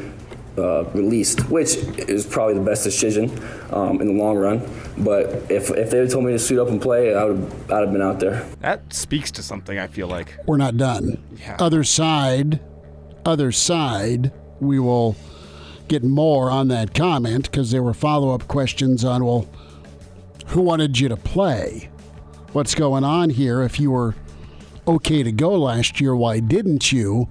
released, which is probably the best decision in the long run. But if they had told me to suit up and play, I'd have been out there. That speaks to something, I feel like. We're not done. Yeah. Other side, we will get more on that comment because there were follow-up questions on, well, who wanted you to play? What's going on here? If you were okay to go last year, why didn't you?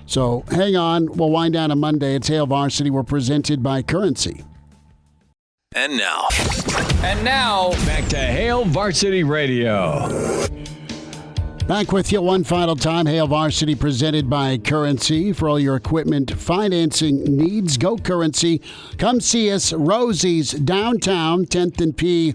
So hang on. We'll wind down on Monday. It's Hail Varsity. We're presented by Currency. And now, back to Hail Varsity Radio. Back with you one final time. Hail Varsity presented by Currency. For all your equipment financing needs, go Currency. Come see us, Rosie's downtown, 10th and P,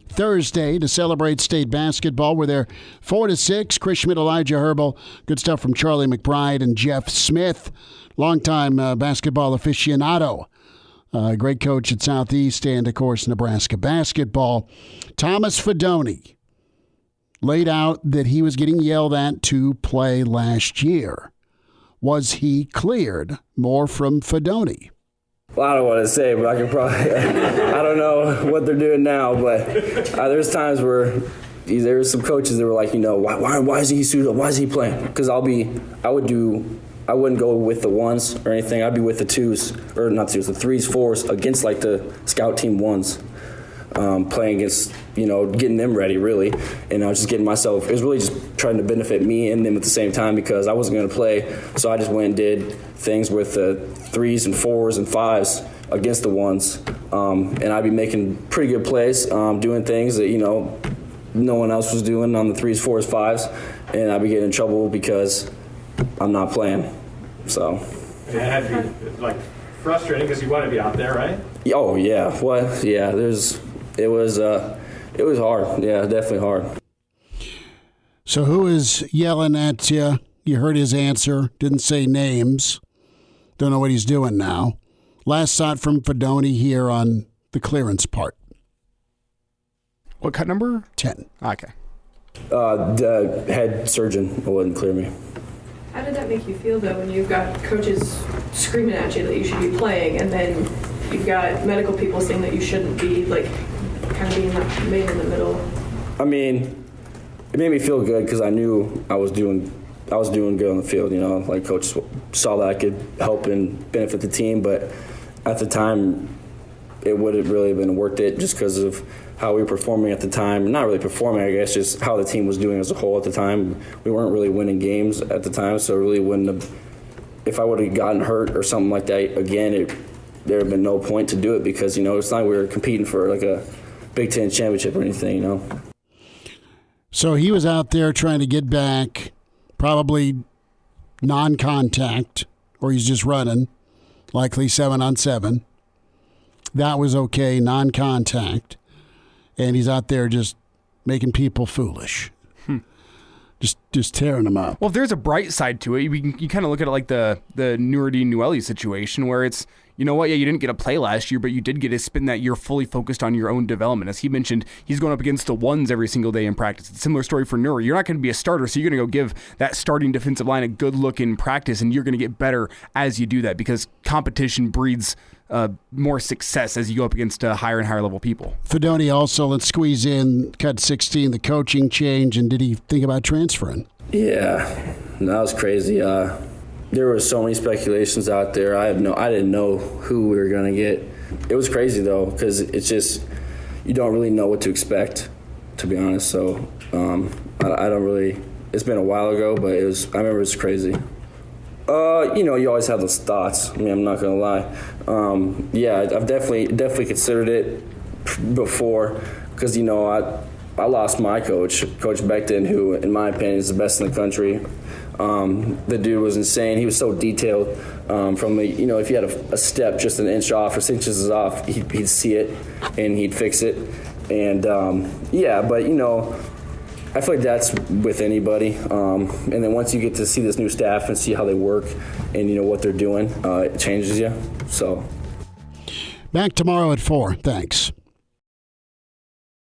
Thursday to celebrate state basketball. We're there 4 to 6. Schmidt, Elijah Herbel. Good stuff from Charlie McBride and Jeff Smith. Longtime basketball aficionado. Great coach at Southeast and, of course, Nebraska basketball. Thomas Fidone laid out that he was getting yelled at to play last year. Was he cleared? More from Fidone. Well, I don't want to say, but I can probably. I don't know what they're doing now, but there's times where there's some coaches that were like, why is he suited up? Why is he playing? Because I wouldn't go with the ones or anything. I'd be with the twos, or not twos, the threes, fours against like the scout team ones. Playing against, getting them ready, really. And I was just getting myself, it was really just trying to benefit me and them at the same time because I wasn't going to play. So I just went and did things with the threes and fours and fives against the ones. And I'd be making pretty good plays, doing things that, no one else was doing on the threes, fours, fives. And I'd be getting in trouble because I'm not playing. So. It had to be, frustrating because you want to be out there, right? Oh, yeah. Well, yeah, it was hard. Yeah, definitely hard. So who is yelling at you? You heard his answer. Didn't say names. Don't know what he's doing now. Last thought from Fidone here on the clearance part. What cut number? 10. Okay. The head surgeon wouldn't clear me. How did that make you feel, though, when you've got coaches screaming at you that you should be playing, and then you've got medical people saying that you shouldn't be, kind of being made in the middle? I mean, it made me feel good because I knew I was doing good on the field. Coaches saw that I could help and benefit the team, but at the time, it wouldn't really have been worth it just because of how we were performing at the time. Not really performing, I guess, just how the team was doing as a whole at the time. We weren't really winning games at the time, so it really wouldn't have. If I would have gotten hurt or something like that again, there would have been no point to do it because it's not like we were competing for a Big Ten championship or anything. So he was out there trying to get back, probably non-contact, or he's just running, likely 7-on-7. That was okay, non-contact. And he's out there just making people foolish. Just tearing them up. Well, if there's a bright side to it, you kind of look at it like the Nurdi Nueli situation where it's, you know what? Yeah, you didn't get a play last year, but you did get to spend that year fully focused on your own development. As he mentioned, he's going up against the ones every single day in practice. It's a similar story for Nuri. You're not going to be a starter, so you're going to go give that starting defensive line a good look in practice, and you're going to get better as you do that because competition breeds more success as you go up against higher and higher level people. Fidone also, let's squeeze in, cut 16, the coaching change, and did he think about transferring? Yeah, that was crazy. There were so many speculations out there. I didn't know who we were going to get. It was crazy, though, because it's just you don't really know what to expect, to be honest. So I don't really – it's been a while ago, but I remember it was crazy. You always have those thoughts. I mean, I'm not going to lie. Yeah, I've definitely considered it before because, I lost my coach, Coach Beckton, who, in my opinion, is the best in the country. The dude was insane. He was so detailed. From if you had a step just an inch off or 6 inches off, he'd see it and he'd fix it. And but I feel like that's with anybody. And then once you get to see this new staff and see how they work and what they're doing, it changes you. So back tomorrow at 4. Thanks.